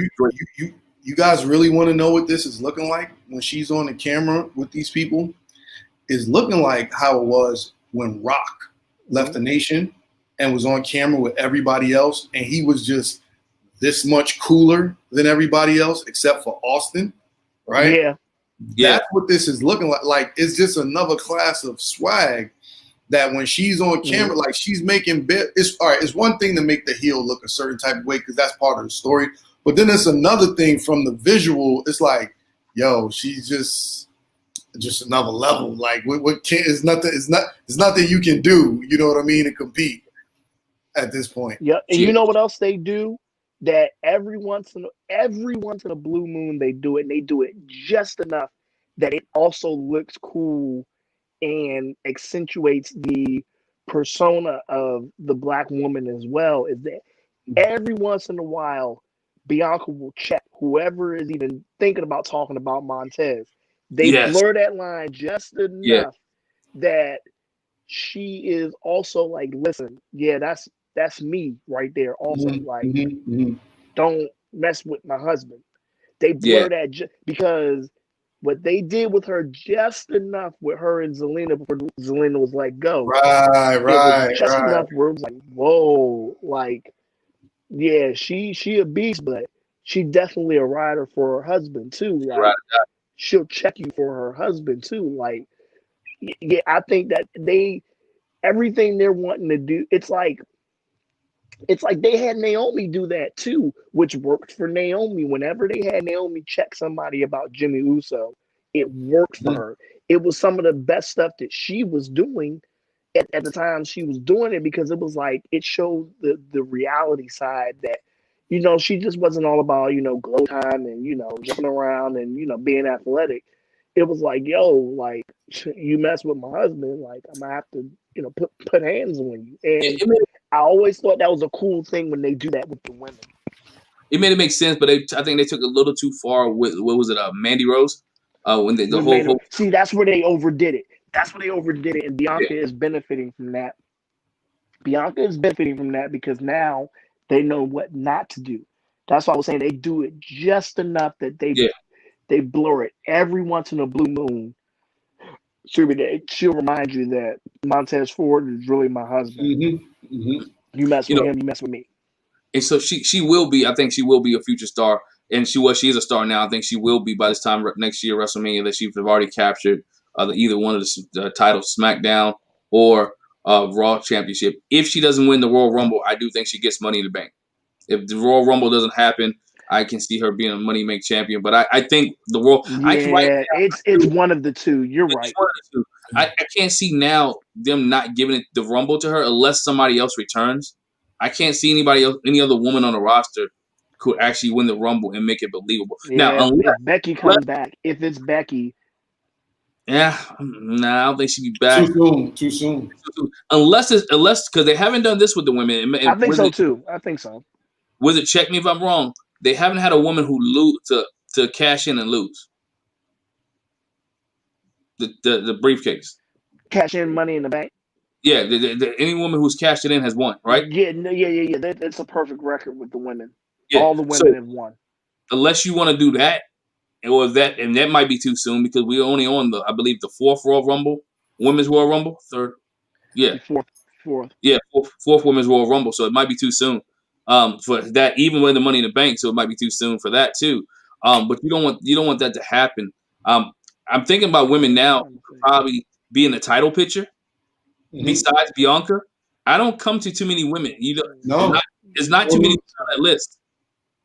C: You guys really want to know what this is looking like when she's on the camera with these people? It's looking like how it was when Rock left the nation and was on camera with everybody else, and he was just this much cooler than everybody else except for Austin, right?
B: Yeah.
C: That's what this is looking like. Like, it's just another class of swag that when she's on camera, like she's making it's one thing to make the heel look a certain type of way because that's part of the story. But then it's another thing from the visual. It's like, yo, she's just another level. Like, what can't? It's nothing you can do. You know what I mean? To compete at this point.
B: Yeah, and you know what else they do? That every once in a blue moon they do it, and they do it just enough that it also looks cool and accentuates the persona of the black woman as well is that every once in a while, Bianca will check whoever is even thinking about talking about Montez. They blur that line just enough that she is also like, listen, yeah, that's me right there. Also, like, don't mess with my husband. They blur that because what they did with her just enough with her and Zelina before Zelina was like, go.
C: Right.
B: Just enough where it was like, whoa, like, yeah, she a beast, but she definitely a rider for her husband too. Like, she'll check you for her husband too. Like, yeah, I think that everything they're wanting to do, it's like they had Naomi do that too, which worked for Naomi. Whenever they had Naomi check somebody about Jimmy Uso, it worked for her. It was some of the best stuff that she was doing at the time she was doing it, because it was like it showed the reality side that, you know, she just wasn't all about, you know, glow time and, you know, jumping around and, you know, being athletic. It was like, yo, like, you mess with my husband, like, I'm gonna have to, you know, put hands on you. And I always thought that was a cool thing when they do that with the women.
A: It made it make sense, but I think they took it a little too far with, what was it, Mandy Rose? When the whole
B: see, that's where they overdid it. That's where they overdid it, and Bianca is benefiting from that. Bianca is benefiting from that because now they know what not to do. That's why I was saying they do it just enough that they blur it every once in a blue moon. She'll remind you that Montez Ford is really my husband. You mess with him, you mess with me.
A: And so she will be. I think she will be a future star, and she is a star now. I think she will be by this time next year WrestleMania, that she's already captured either one of the titles, SmackDown or Raw Championship. If she doesn't win the Royal Rumble, I do think she gets Money in the Bank. If the Royal Rumble doesn't happen, I can see her being a Money Bank champion. But I think the Royal,
B: it's one of the two. You're right.
A: One of the two. I can't see now them not giving it the Rumble to her unless somebody else returns. I can't see any other woman on the roster could actually win the Rumble and make it believable.
B: Yeah, now, if Becky comes back, if it's Becky.
A: Yeah, I don't think she'd be back.
C: Too soon.
A: Unless because they haven't done this with the women.
B: I think so too. I think so.
A: Wizard, check me if I'm wrong. They haven't had a woman who lose to cash in and lose the briefcase.
B: Cash in Money in the Bank.
A: Yeah, any woman who's cashed it in has won, right?
B: Yeah, That's a perfect record with the women. Yeah. All the women have won.
A: Unless you want to do that, and that might be too soon because we're only on I believe the fourth Royal Rumble, Women's Royal Rumble, third. Yeah,
B: fourth.
A: Yeah, fourth Women's Royal Rumble, so it might be too soon. For that, even with the Money in the Bank, so it might be too soon for that too. But you don't want that to happen. I'm thinking about women now probably be in the title picture. Besides Bianca, I don't come to too many women. It's not too many on that list.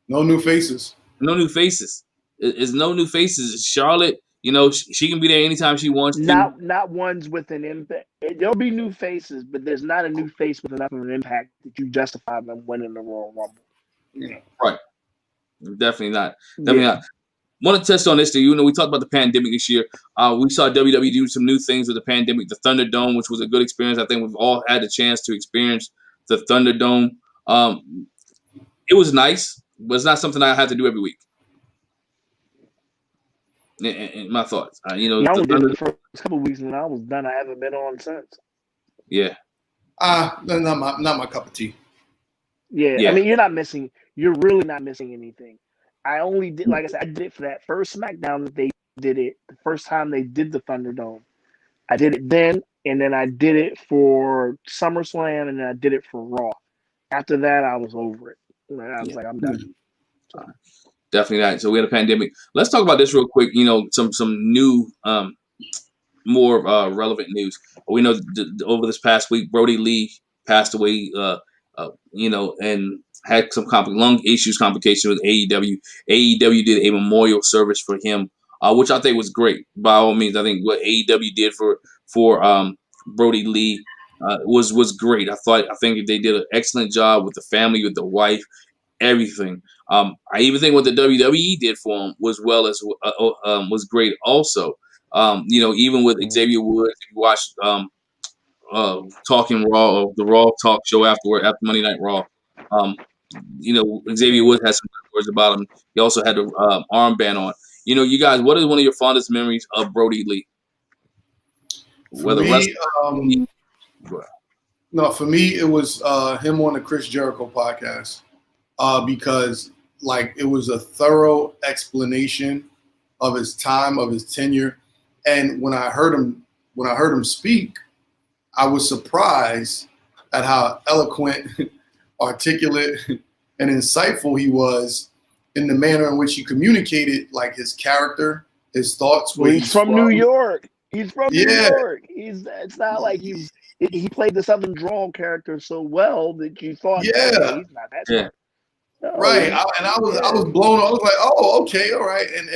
C: No new faces.
A: No new faces. It's no new faces. Charlotte, she can be there anytime she wants to.
B: Not ones with an impact. There'll be new faces, but there's not a new face with enough of an impact that you justify them winning the Royal Rumble.
C: Yeah.
A: Right. Definitely not. Definitely not. Want to touch on this? We talked about the pandemic this year. We saw WWE do some new things with the pandemic. The Thunderdome, which was a good experience. I think we've all had the chance to experience the Thunderdome. It was nice, but it's not something I have to do every week. And my thoughts,
B: I only did it the first couple of weeks, and I was done. I haven't been on since.
A: Yeah.
C: Not my cup of tea.
B: Yeah. I mean, you're really not missing anything. I only did, like I said, I did it for that first SmackDown that they did it. The first time they did the Thunderdome. I did it then, and then I did it for SummerSlam, and then I did it for Raw. After that, I was over it. I was like, I'm done.
A: Definitely not. So we had a pandemic. Let's talk about this real quick. Some new, more relevant news. We know over this past week, Brodie Lee passed away. And had some lung complications with AEW. AEW did a memorial service for him, which I think was great. By all means, I think what AEW did for Brodie Lee was great. I think they did an excellent job with the family, with the wife, everything. I even think what the WWE did for him was great also. Even with Xavier Woods, if you watch Talking Raw or the Raw talk show after Monday Night Raw, Xavier Woods has some good words about him. He also had the armband on. You guys, what is one of your fondest memories of Brodie Lee?
C: For me, for me, it was him on the Chris Jericho podcast because it was a thorough explanation of his time, of his tenure, and when I heard him speak, I was surprised at how eloquent, articulate, and insightful he was in the manner in which he communicated, his character, his thoughts.
B: Well, he's from New York. He's from New York. It's not like he played the Southern drawl character so well that you thought, he's not that smart. No,
C: right. I was blown. I was like, oh, okay, all right. And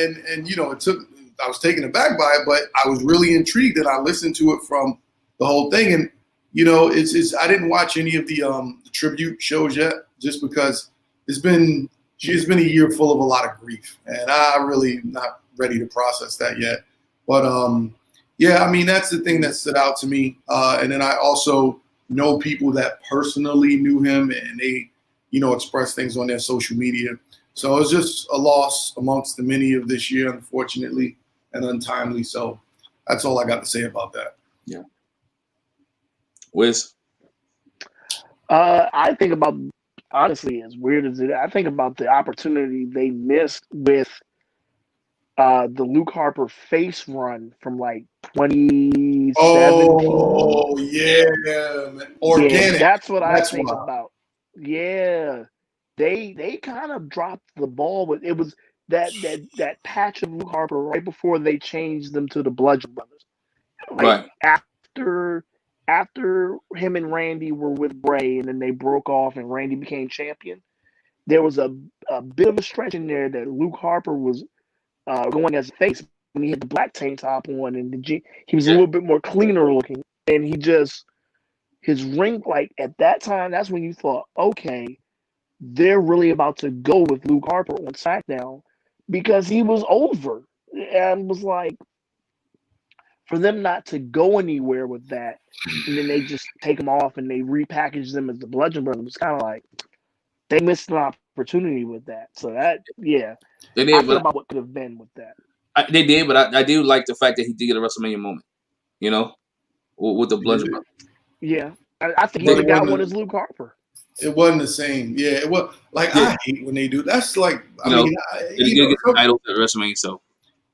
C: I was taken aback by it, but I was really intrigued, and I listened to it from the whole thing. And I didn't watch any of the tribute shows yet, just because it's been a year full of a lot of grief, and I really not ready to process that yet. But that's the thing that stood out to me. And then I also know people that personally knew him, and they express things on their social media. So it's just a loss amongst the many of this year, unfortunately, and untimely. So that's all I got to say about that.
A: Yeah. Wiz?
B: I think about, honestly, as weird as it is, I think about the opportunity they missed with the Luke Harper face run from 2017.
C: Oh, yeah, man. Organic.
B: Yeah, that's what I think about. Yeah, they kind of dropped the ball with it. Was that patch of Luke Harper right before they changed them to the Bludgeon Brothers,
A: right
B: after him and Randy were with Bray, and then they broke off and Randy became champion. There was a bit of a stretch in there that Luke Harper was going as a face when he had the black tank top on, and he was a little bit more cleaner looking, and his ring, at that time, that's when you thought, okay, they're really about to go with Luke Harper on SmackDown, because he was over. And was for them not to go anywhere with that, and then they just take them off and they repackage them as the Bludgeon Brothers, it's kind of they missed an opportunity with that. So that,
A: they did,
B: I feel about what could have been with that.
A: They did, but I do like the fact that he did get a WrestleMania moment, with the Bludgeon Brothers.
B: Yeah, I think he would have got one as Luke Harper.
C: It wasn't the same. Yeah, it was I hate when they do. That's
A: they get the titles at WrestleMania. So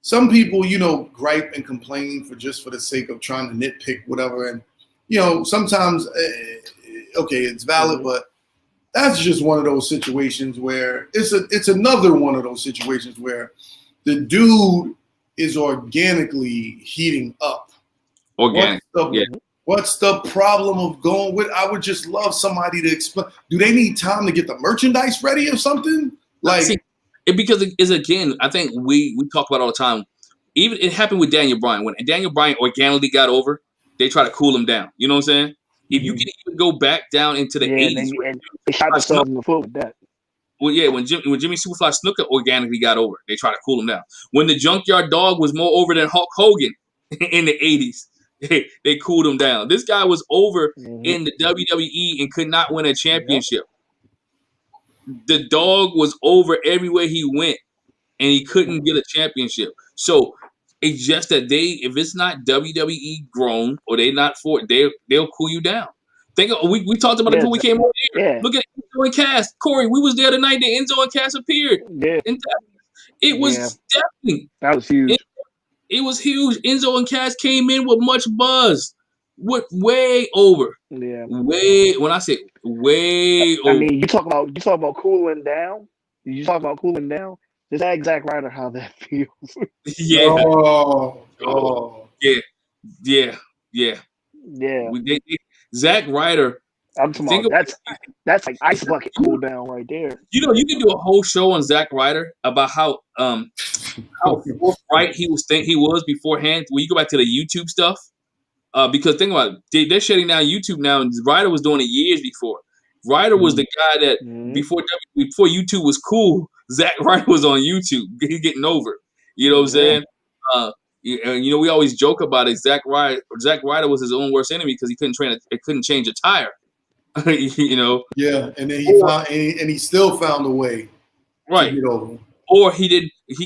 C: some people, gripe and complain for the sake of trying to nitpick whatever, and sometimes it's valid, but that's just one of those situations where it's another one of those situations where the dude is organically heating up.
A: Organic.
C: What's the problem of going with? I would just love somebody to explain. Do they need time to get the merchandise ready or something?
A: Because it's, again, I think we talk about all the time. Even it happened with Daniel Bryan. When Daniel Bryan organically got over, they try to cool him down. You know what I'm saying? If you can even go back down into the 80s.
B: And they shot themselves in the foot with that.
A: Well, yeah, when Jimmy Superfly Snuka organically got over, they tried to cool him down. When the Junkyard Dog was more over than Hulk Hogan in the 80s, they cooled him down. This guy was over in the WWE and could not win a championship. The Dog was over everywhere he went, and he couldn't get a championship. So it's just that if it's not WWE grown or they not for it, they'll cool you down. We talked about it before we came over here. Yeah. Look at Enzo and Cass. Corey, we was there the night that Enzo and Cass appeared.
B: Yeah.
A: It was deafening.
B: That was huge.
A: It was huge. Enzo and Cass came in with much buzz. Way over.
B: Yeah.
A: When I say way over.
B: I mean, you talk about cooling down. You talk about cooling down. Is that Zack Ryder how that feels?
A: Yeah.
C: Oh.
A: Yeah. Zack Ryder.
B: I'm talking about that's like ice bucket cool down right there.
A: You can do a whole show on Zack Ryder about how forthright he was beforehand. When you go back to the YouTube stuff, because think about it, they're shutting down YouTube now, and Ryder was doing it years before. Ryder was the guy that before YouTube was cool. Zack Ryder was on YouTube, getting over. You know what I'm saying? We always joke about it. Zack Ryder was his own worst enemy because he couldn't change a tire.
C: Yeah, and then he still found a way
A: right
C: to get over.
A: Or he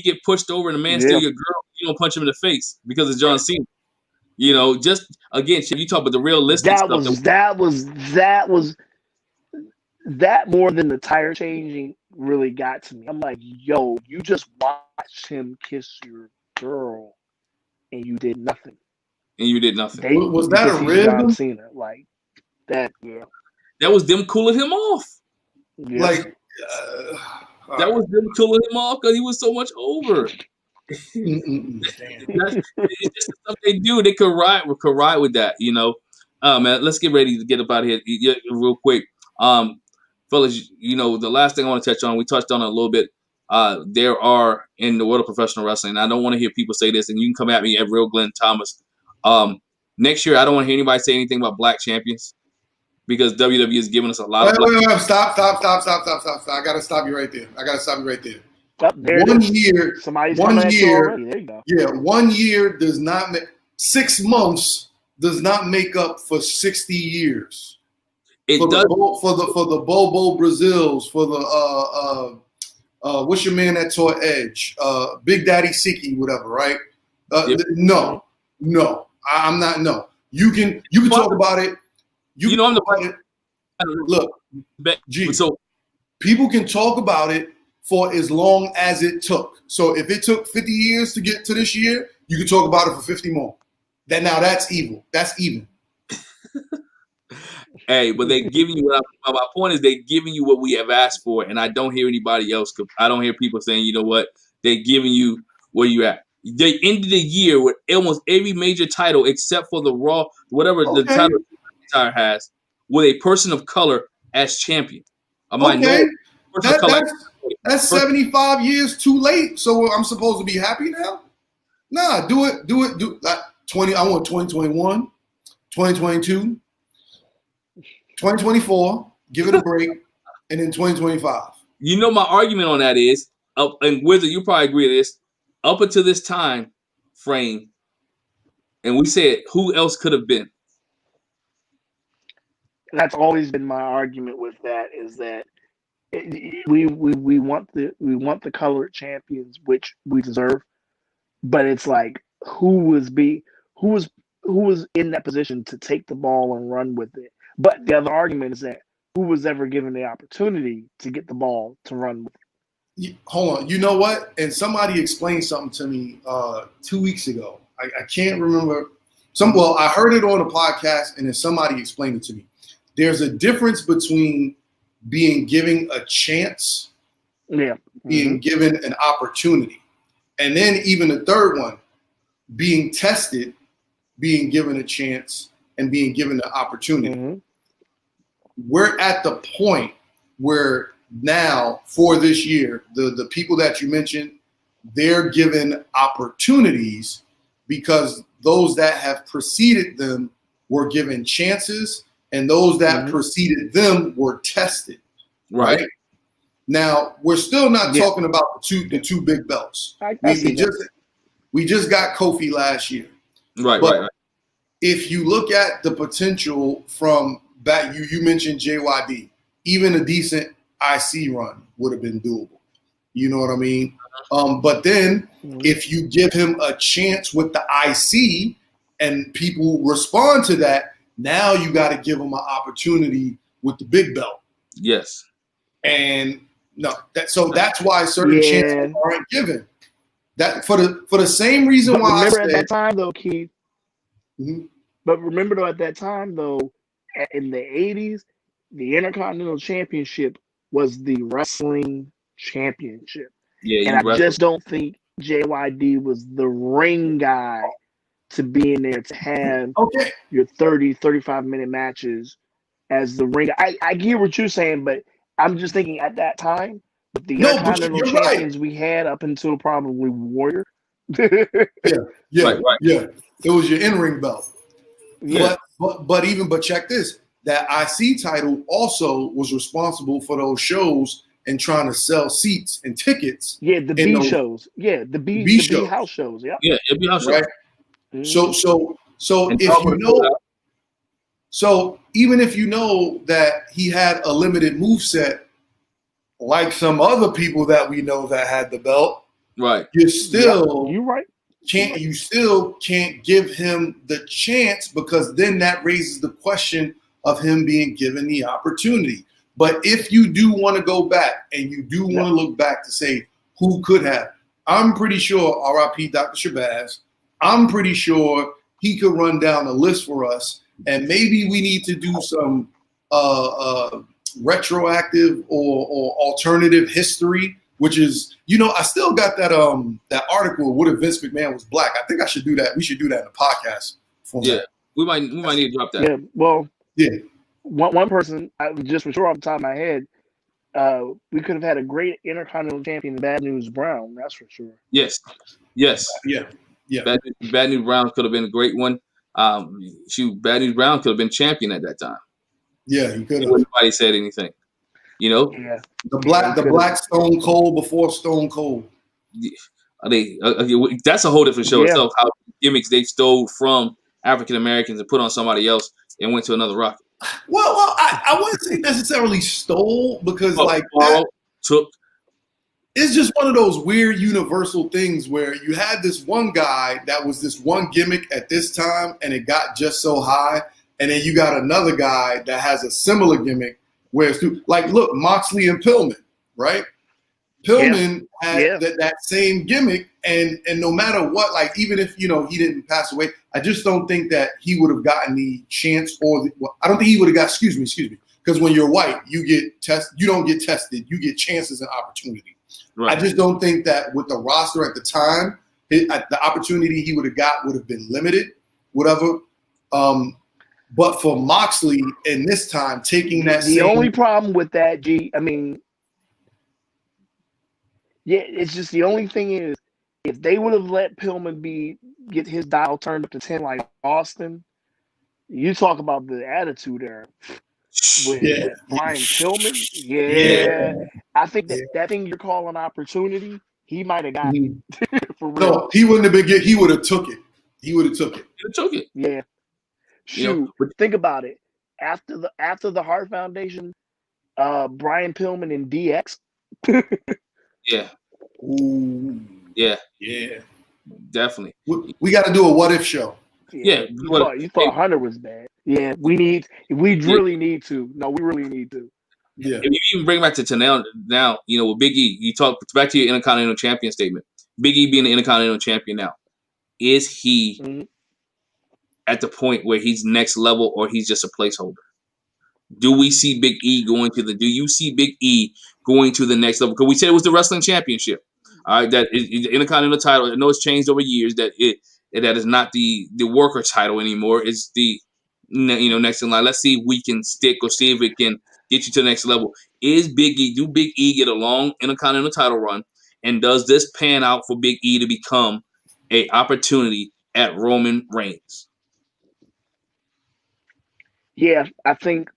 A: get pushed over and the man steal your girl. You don't punch him in the face because it's John Cena. Just again, you talk about the realistic stuff.
B: That more than the tire changing really got to me. I'm like, yo, you just watched him kiss your girl, and you did nothing.
C: Was that a rib?
B: John Cena, like that. Yeah.
A: That was them cooling him off.
B: Yeah.
A: That was them cooling him off because he was so much over. It's just stuff they do. They could ride with that, man, let's get ready to get up out of here real quick. Fellas, the last thing I want to touch on, we touched on it a little bit. There are in the world of professional wrestling, I don't want to hear people say this, and you can come at me at Real Glenn Thomas. Next year, I don't want to hear anybody say anything about black champions because WWE is giving us a lot of black.
C: Wait, stop. I got to stop you right there. One year, yeah, 1 year does not make 6 months does not make up for 60 years.
A: It
C: for
A: does
C: for the Bobo Brazils, for the what's your man that taught Edge, Big Daddy Siki, whatever, right?
A: Yep.
C: No, I'm not. No, you can talk about it. I'm the look. So people can talk about it for as long as it took. So if it took 50 years to get to this year, you can talk about it for 50 more. That's evil. That's even.
A: Hey, but they're giving you my point is they're giving you what we have asked for, and I don't hear anybody else. I don't hear people saying, you know what, they're giving you where you at. They ended the year with almost every major title except for the Raw, whatever the title has, with a person of color as champion.
C: That's 75 years too late. So I'm supposed to be happy now? Nah, do it. 20. I want 2021, 2022, 2024. Give it a break, and then 2025.
A: My argument on that is, and Wizard, you probably agree with this. Up until this time frame, and we said who else could have been.
B: That's always been my argument with that. Is that we want the colored champions, which we deserve, but it's like who was in that position to take the ball and run with it. But the other argument is that who was ever given the opportunity to get the ball to run with it.
C: Hold on, you know what? And somebody explained something to me 2 weeks ago. I can't remember. I heard it on a podcast, and then somebody explained it to me. There's a difference between being given a chance, being given an opportunity, and then even the third one, being tested, being given a chance, and being given the opportunity. Mm-hmm. We're at the point where now, for this year, the people that you mentioned, they're given opportunities because those that have preceded them were given chances, and those that preceded them were tested. Right? Now, we're still not talking about the two big belts. We just got Kofi last year. Right. If you look at the potential from back, you mentioned JYD, even a decent IC run would have been doable. You know what I mean? But then if you give him a chance with the IC and people respond to that, now you got to give him an opportunity with the big belt.
A: Yes.
C: And that's why certain chances aren't given. That for the same reason why I said.
B: Remember at that time though, Keith. Mm-hmm. But remember though, at that time though, in the 80s, the Intercontinental Championship was the wrestling championship. Yeah, and I just don't think JYD was the ring guy to be in there to have your 30, 35-minute matches as the ring. I get what you're saying, but I'm just thinking at that time, with the Intercontinental champions we had up until probably Warrior.
C: Yeah. It was your in-ring belt. Yeah. But check this. That IC title also was responsible for those shows and trying to sell seats and tickets.
B: Yeah, the B shows. Yeah, the B house shows. Yeah.
A: Yeah, it'd be house shows.
C: Right. So
A: And
C: if you know, so even if you know that he had a limited moveset, like some other people that we know that had the belt,
A: right?
C: You still
B: you're right.
C: You still can't give him the chance, because then that raises the question of him being given the opportunity. But if you do want to go back and you do want to look back to say who could have, I'm pretty sure RIP Dr. Shabazz, I'm pretty sure he could run down a list for us, and maybe we need to do some retroactive or alternative history, which is, I still got that that article, What If Vince McMahon Was Black? I think I should do that. We should do that in a podcast format.
A: We might need to drop that.
B: Yeah, well,
C: yeah.
B: One person, just for sure off the top of my head, we could have had a great Intercontinental Champion, Bad News Brown. That's for sure.
A: Yes.
C: Yeah.
A: Bad News Brown could have been a great one. Bad News Brown could have been champion at that time.
C: Yeah, he could have.
A: Nobody said anything.
B: Yeah.
C: The black Stone Cold before Stone Cold.
A: That's a whole different show itself. How gimmicks they stole from African Americans and put on somebody else and went to another rock.
C: Well, I wouldn't say necessarily stole, because
A: took.
C: It's just one of those weird universal things where you had this one guy that was this one gimmick at this time and it got just so high, and then you got another guy that has a similar gimmick where it's like, look, Moxley and Pillman, right? Pillman had that same gimmick, and no matter what, like even if he didn't pass away, I just don't think that he would have gotten the chance, I don't think he would have got. Excuse me, because when you're white, you don't get tested, you get chances and opportunity. Right. I just don't think that with the roster at the time, the opportunity he would have got would have been limited, whatever. But for Moxley in this time, taking that
B: the only problem with that, it's just the only thing is, if they would have let Pillman get his dial turned up to 10 like Austin, you talk about the attitude there. With Brian Pillman, I think that thing you're calling opportunity, he might have got it. For real.
C: No, he wouldn't have been. He would have took it. He would have took it.
B: Yeah. Shoot, think about it. After the Hart Foundation, Brian Pillman and DX.
A: Yeah.
C: Ooh.
A: Yeah.
C: Yeah.
A: Definitely.
C: We got to do a what if show.
B: Yeah. You thought Hunter was bad. Yeah. We really need to. No, we really need to.
C: Yeah.
A: If you even bring back to now, with Big E, you talk back to your Intercontinental Champion statement. Big E being the Intercontinental Champion now, is he at the point where he's next level, or he's just a placeholder? Do we see Big E going to do you see Big E going to the next level? Because we said it was the Wrestling Championship. All right, that is the Intercontinental title. I know it's changed over years. That is not the worker title anymore. It's the next in line. Let's see if we can stick, or see if it can get you to the next level. Do Big E get a long Intercontinental title run? And does this pan out for Big E to become an opportunity at Roman Reigns?
B: Yeah, I think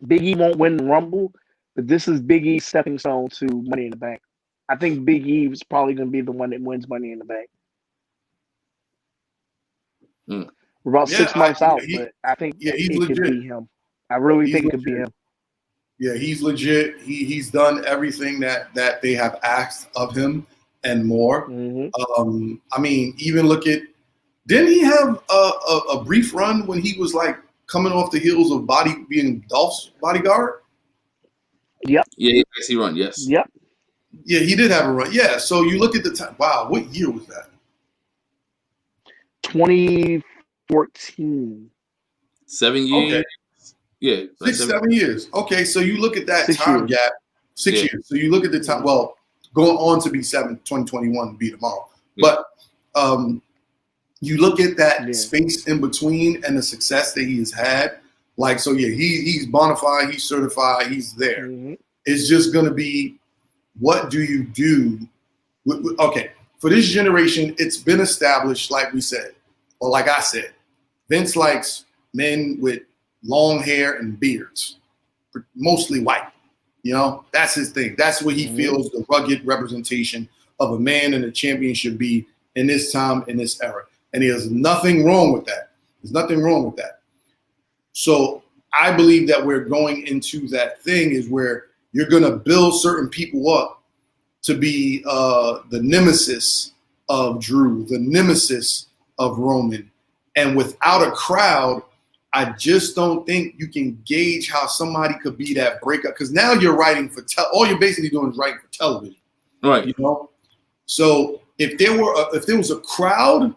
B: Big E won't win the Rumble, but this is Big E's stepping stone to Money in the Bank. I think Big E is probably going to be the one that wins Money in the Bank. We're about 6 months out, but I think it could be him. I really think it could be him.
C: Yeah, he's legit. He's done everything that they have asked of him and more. I mean, even look at, didn't he have a brief run when he was like coming off the heels of being Dolph's bodyguard?
B: Yep.
A: Yeah, he run. Yes.
B: Yep.
C: Yeah, he did have a run. Yeah. So you look at the time. Wow, what year was that?
B: 2014.
A: 7 years.
C: Okay.
A: Yeah.
C: 7 years. Okay, so you look at that time gap. 6 years. So you look at the time. Well, going on to be 2021 to be tomorrow. Yeah. But you look at that space in between and the success that he has had. Like, so yeah, he's bona fide, he's certified, he's there. It's just going to be, what do you do? Okay, for this generation, it's been established, like we said, or like I said, Vince likes men with long hair and beards, mostly white. You know, that's his thing. That's what he feels the rugged representation of a man in a champion should be in this time, in this era. And there's nothing wrong with that. There's nothing wrong with that. So I believe that we're going into that thing is where you're going to build certain people up to be the nemesis of Drew, the nemesis of Roman. And without a crowd, I just don't think you can gauge how somebody could be that breakup. Because now you're writing for all you're basically doing is writing for television,
A: right?
C: You know. So if there was a crowd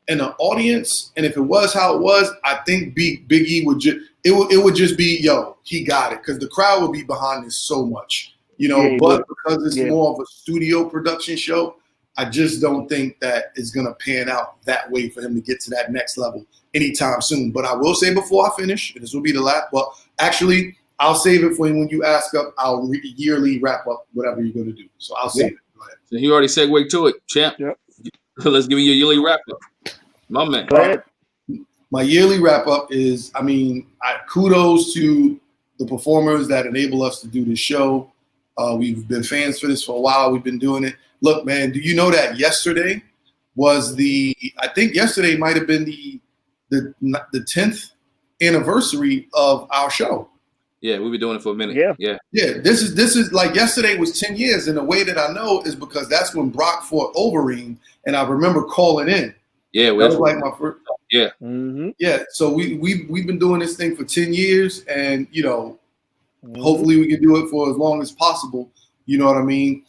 C: and an audience, and if it was how it was, I think Big E would just it would just be he got it because the crowd would be behind this so much, you know. Yeah, but because it's more of a studio production show, I just don't think that it's gonna pan out that way for him to get to that next level anytime soon. But I will say before I finish, and this will be the last. Well, actually, I'll save it for when you ask up. I'll yearly wrap up whatever you're gonna do. So I'll save it. Go ahead.
A: So you already segued to it, champ.
B: Yep.
A: Let's give you your yearly wrap up, my man.
B: Go ahead.
C: My yearly wrap up is, kudos to the performers that enable us to do this show. We've been fans for this for a while. We've been doing it. Look, man, do you know that yesterday was yesterday might have been the 10th anniversary of our show.
A: Yeah, we've been doing it for a minute.
C: Yeah. This is like yesterday was 10 years, and the way that I know is because that's when Brock fought Overeem, and I remember calling in.
A: Yeah,
C: that was like my first.
A: Yeah.
B: Mm-hmm.
C: Yeah. So we've been doing this thing for 10 years, and hopefully we can do it for as long as possible. You know what I mean?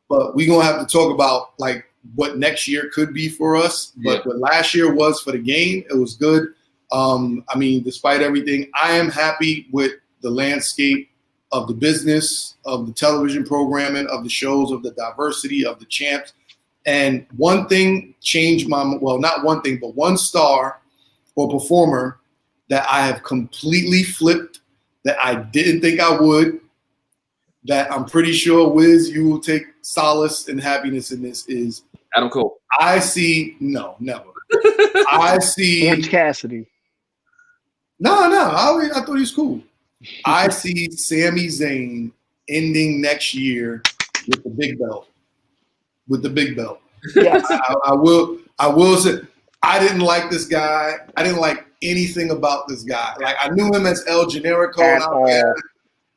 C: But we're gonna have to talk about like what next year could be for us. But what last year was for the game, it was good. Despite everything, I am happy with the landscape of the business, of the television programming, of the shows, of the diversity, of the champs. And one thing changed not one thing, but one star or performer that I have completely flipped that I didn't think I would, that I'm pretty sure, Wiz, you will take solace and happiness in this is
A: Adam Cole.
C: I see, no, never. I see
B: Orange Cassidy.
C: No, I thought he was cool. I see Sami Zayn ending next year with the big belt.
B: Yes.
C: I will say I didn't like this guy. I didn't like anything about this guy. Like I knew him as El Generico.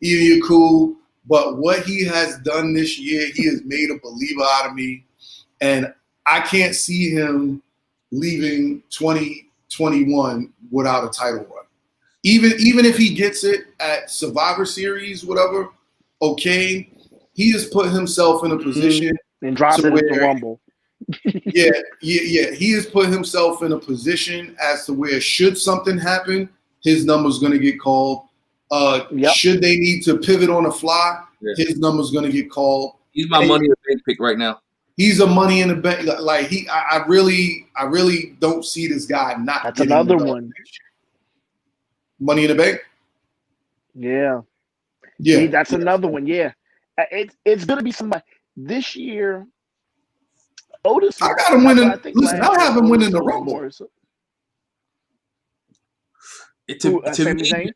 C: You're cool. But what he has done this year, he has made a believer out of me. And I can't see him leaving 2021 without a title run. Even if he gets it at Survivor Series, whatever, okay, he has put himself in a position
B: and drops it in the Rumble.
C: Yeah. He has put himself in a position as to where should something happen, his number's going to get called. Should they need to pivot on the fly, his number's going to get called.
A: He's my money in the bank pick right now.
C: He's a money in the bank. Like I really don't see this guy not.
B: That's another one.
C: Money in the bank.
B: Yeah.
C: Yeah.
B: That's another one. Yeah. It's going to be somebody this year. Otis.
C: I got him winning. Listen, I have him winning the Rumble.
A: To me,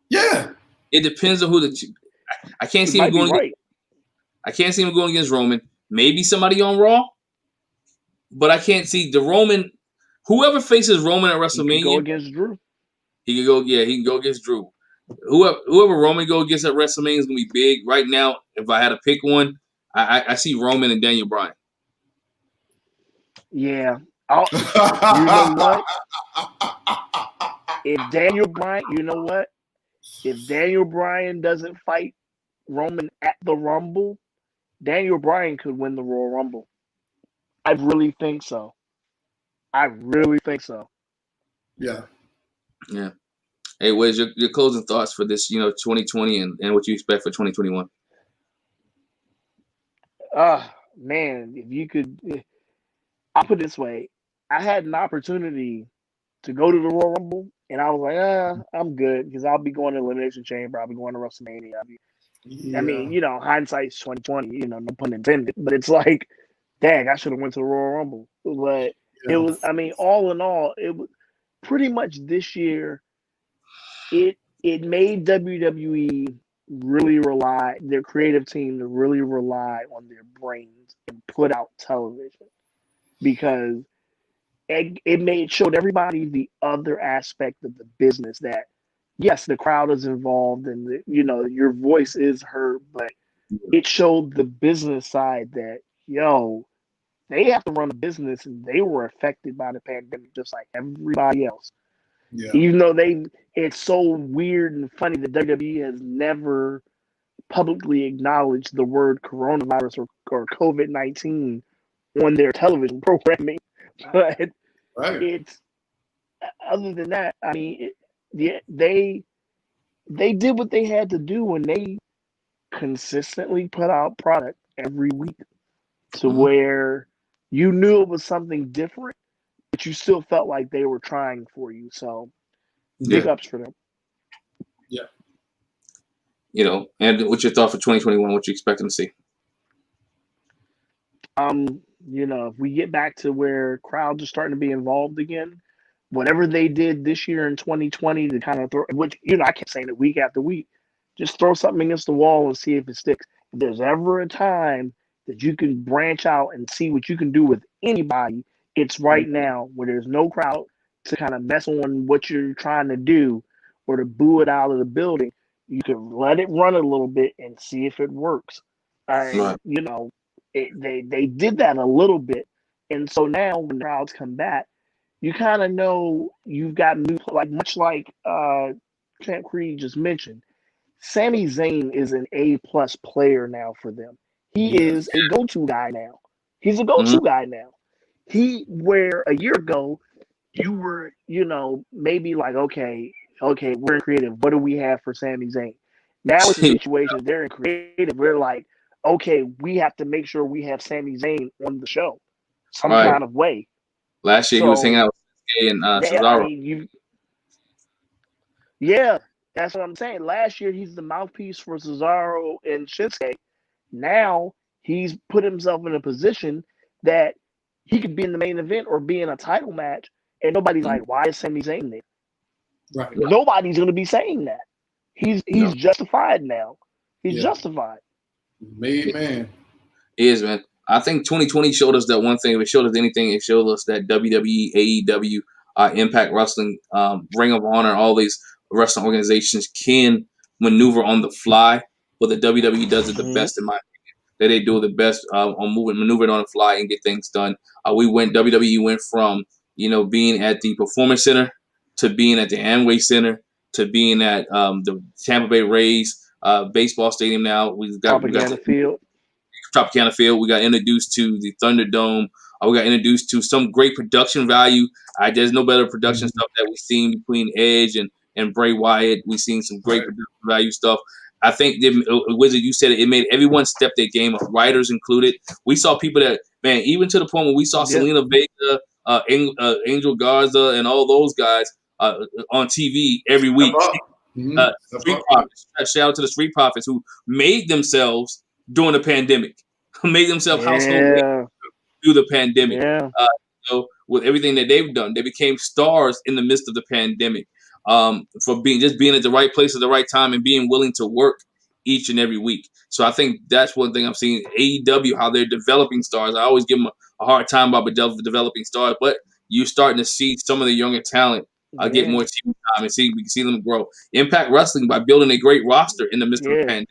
C: yeah.
A: It depends on who I can't see him going.
B: Right.
A: I can't see him going against Roman. Maybe somebody on Raw, but I can't see the Roman. Whoever faces Roman at WrestleMania,
B: he can go against Drew.
A: He can go. Yeah, he can go against Drew. Whoever Roman go against at WrestleMania is gonna be big. Right now, if I had to pick one, I see Roman and Daniel Bryan.
B: Yeah. You know what? If Daniel Bryan doesn't fight Roman at the Rumble, Daniel Bryan could win the Royal Rumble. I really think so.
C: Yeah.
A: Yeah. Hey, what's your closing thoughts for this, 2020 and what you expect for 2021?
B: Man, if you could, I'll put it this way. I had an opportunity to go to the Royal Rumble, and I was like, I'm good because I'll be going to Elimination Chamber. I'll be going to WrestleMania. I mean, hindsight's 2020. No pun intended. But it's like, dang, I should have went to the Royal Rumble. But it was. I mean, all in all, it was pretty much this year. It made WWE really rely, their creative team to really rely on their brains and put out television, because it showed everybody the other aspect of the business, that yes, the crowd is involved and your voice is heard, but it showed the business side that they have to run a business and they were affected by the pandemic just like everybody else.
C: Yeah.
B: Even though it's so weird and funny that WWE has never publicly acknowledged the word coronavirus or COVID-19 on their television programming. But
C: Right.
B: it's, other than that, I mean, they did what they had to do, and they consistently put out product every week to where you knew it was something different, but you still felt like they were trying for you. So big ups for them.
C: Yeah.
A: And what's your thought for 2021? What you expecting to see?
B: If we get back to where crowds are starting to be involved again, whatever they did this year in 2020 to kind of throw, which, I kept saying it week after week, just throw something against the wall and see if it sticks. If there's ever a time that you can branch out and see what you can do with anybody, it's right now, where there's no crowd to kind of mess on what you're trying to do or to boo it out of the building. You can let it run a little bit and see if it works. And, they did that a little bit. And so now when the crowds come back, you kind of know you've got new, much like Champ Creed just mentioned, Sami Zayn is an A+ player now for them. He is a go-to guy now. He's a go-to guy now. Where a year ago, you were, maybe like, okay, we're in creative. What do we have for Sami Zayn? Now it's a situation, they're in creative. We're like, okay, we have to make sure we have Sami Zayn on the show some kind of way.
A: Last year he was hanging out with Sasuke and Cesaro.
B: That's what I'm saying. Last year he's the mouthpiece for Cesaro and Shinsuke. Now he's put himself in a position that he could be in the main event or be in a title match, and nobody's like, why is Sami Zayn there?
C: Right.
B: Nobody's going to be saying that. He's justified now. He's justified.
C: Made man.
A: He is, man. I think 2020 showed us that one thing. If it showed us anything, it showed us that WWE, AEW, Impact Wrestling, Ring of Honor, all these wrestling organizations can maneuver on the fly, but the WWE does it the best, in my opinion. That they do the best on maneuvering on the fly and get things done. WWE went from being at the Performance Center to being at the Amway Center to being at the Tampa Bay Rays baseball stadium. Now we got Tropicana Field. We got introduced to the Thunderdome. We got introduced to some great production value. There's no better production stuff that we've seen between Edge and Bray Wyatt. We've seen some great production value stuff. I think, Wizard, you said it made everyone step their game up, writers included. We saw people that, man, even to the point where we saw Selena Vega, Angel Garza, and all those guys on TV every week. Street Profits. Shout out to the Street Profits who made themselves during the pandemic, made themselves household through the pandemic. With everything that they've done, they became stars in the midst of the pandemic. For being at the right place at the right time and being willing to work each and every week. So I think that's one thing I'm seeing. AEW, how they're developing stars. I always give them a hard time about developing stars, but you're starting to see some of the younger talent get more TV time, and we can see them grow. Impact Wrestling, by building a great roster in the midst of the pandemic.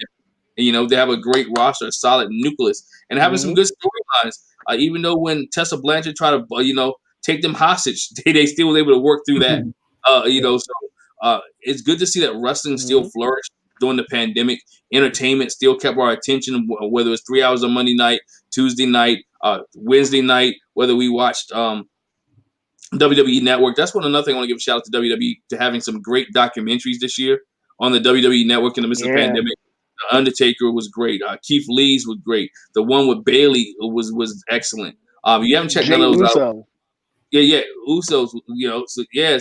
A: And, they have a great roster, a solid nucleus, and having some good storylines. Even though when Tessa Blanchard tried to, take them hostage, they still were able to work through that. So it's good to see that wrestling still flourished during the pandemic. Entertainment still kept our attention, whether it's 3 hours on Monday night, Tuesday night, Wednesday night, whether we watched WWE Network. That's another thing I want to give a shout out to WWE to having some great documentaries this year on the WWE Network in the midst of the pandemic. The Undertaker was great. Keith Lee's was great. The one with Bailey was excellent. You haven't checked none of those out. Usos.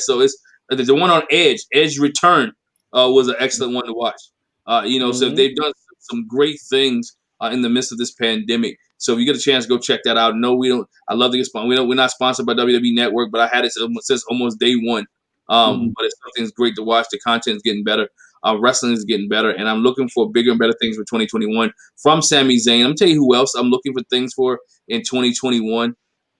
A: So it's the one on Edge. Edge Return was an excellent one to watch. So they've done some great things in the midst of this pandemic. So if you get a chance, go check that out. No, we don't. I love to get sponsored. We're not sponsored by WWE Network, but I had it since almost day one. But it's something's great to watch. The content's getting better. Wrestling is getting better, and I'm looking for bigger and better things for 2021 from Sami Zayn. I'm going to tell you who else I'm looking for things for in 2021.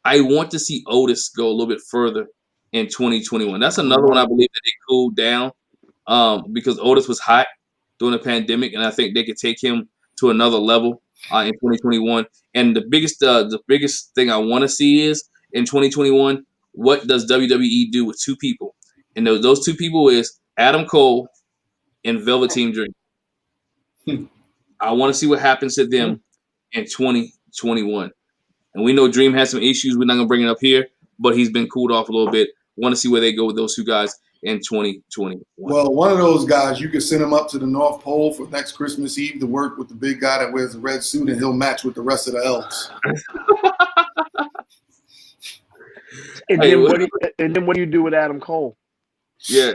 A: I want to see Otis go a little bit further in 2021. That's another one I believe that they cooled down because Otis was hot during the pandemic, and I think they could take him to another level in 2021. And the biggest thing I want to see is in 2021, what does WWE do with two people? And those two people is Adam Cole and Velveteen Dream. I want to see what happens to them in 2021. And we know Dream has some issues. We're not going to bring it up here, but he's been cooled off a little bit. Want to see where they go with those two guys in 2021.
C: Well, one of those guys, you could send him up to the North Pole for next Christmas Eve to work with the big guy that wears the red suit, and he'll match with the rest of the elves.
B: And then what do you do with Adam Cole?
A: Yeah.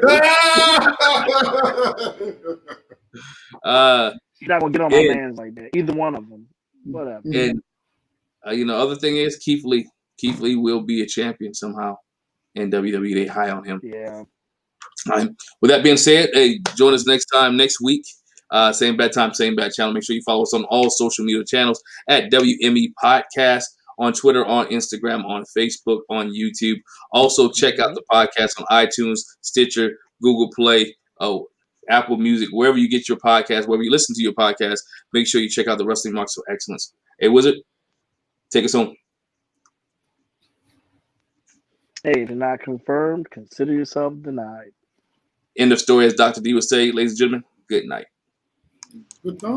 B: You're not gonna get on my man's like that. Either one of them. Whatever.
A: And other thing is Keith Lee. Keith Lee will be a champion somehow in WWE. They high on him.
B: Yeah.
A: All right. With that being said, hey, join us next week. Same bad time, same bad channel. Make sure you follow us on all social media channels at WME Podcast on Twitter, on Instagram, on Facebook, on YouTube. Also, check out the podcast on iTunes, Stitcher, Google Play, Apple Music, wherever you get your podcast, wherever you listen to your podcast. Make sure you check out the Wrestling Marks of Excellence. Hey, Wizard, take us home.
B: Hey, if you're not confirmed, consider yourself denied.
A: End of story, as Dr. D would say. Ladies and gentlemen, good night.
C: Good night.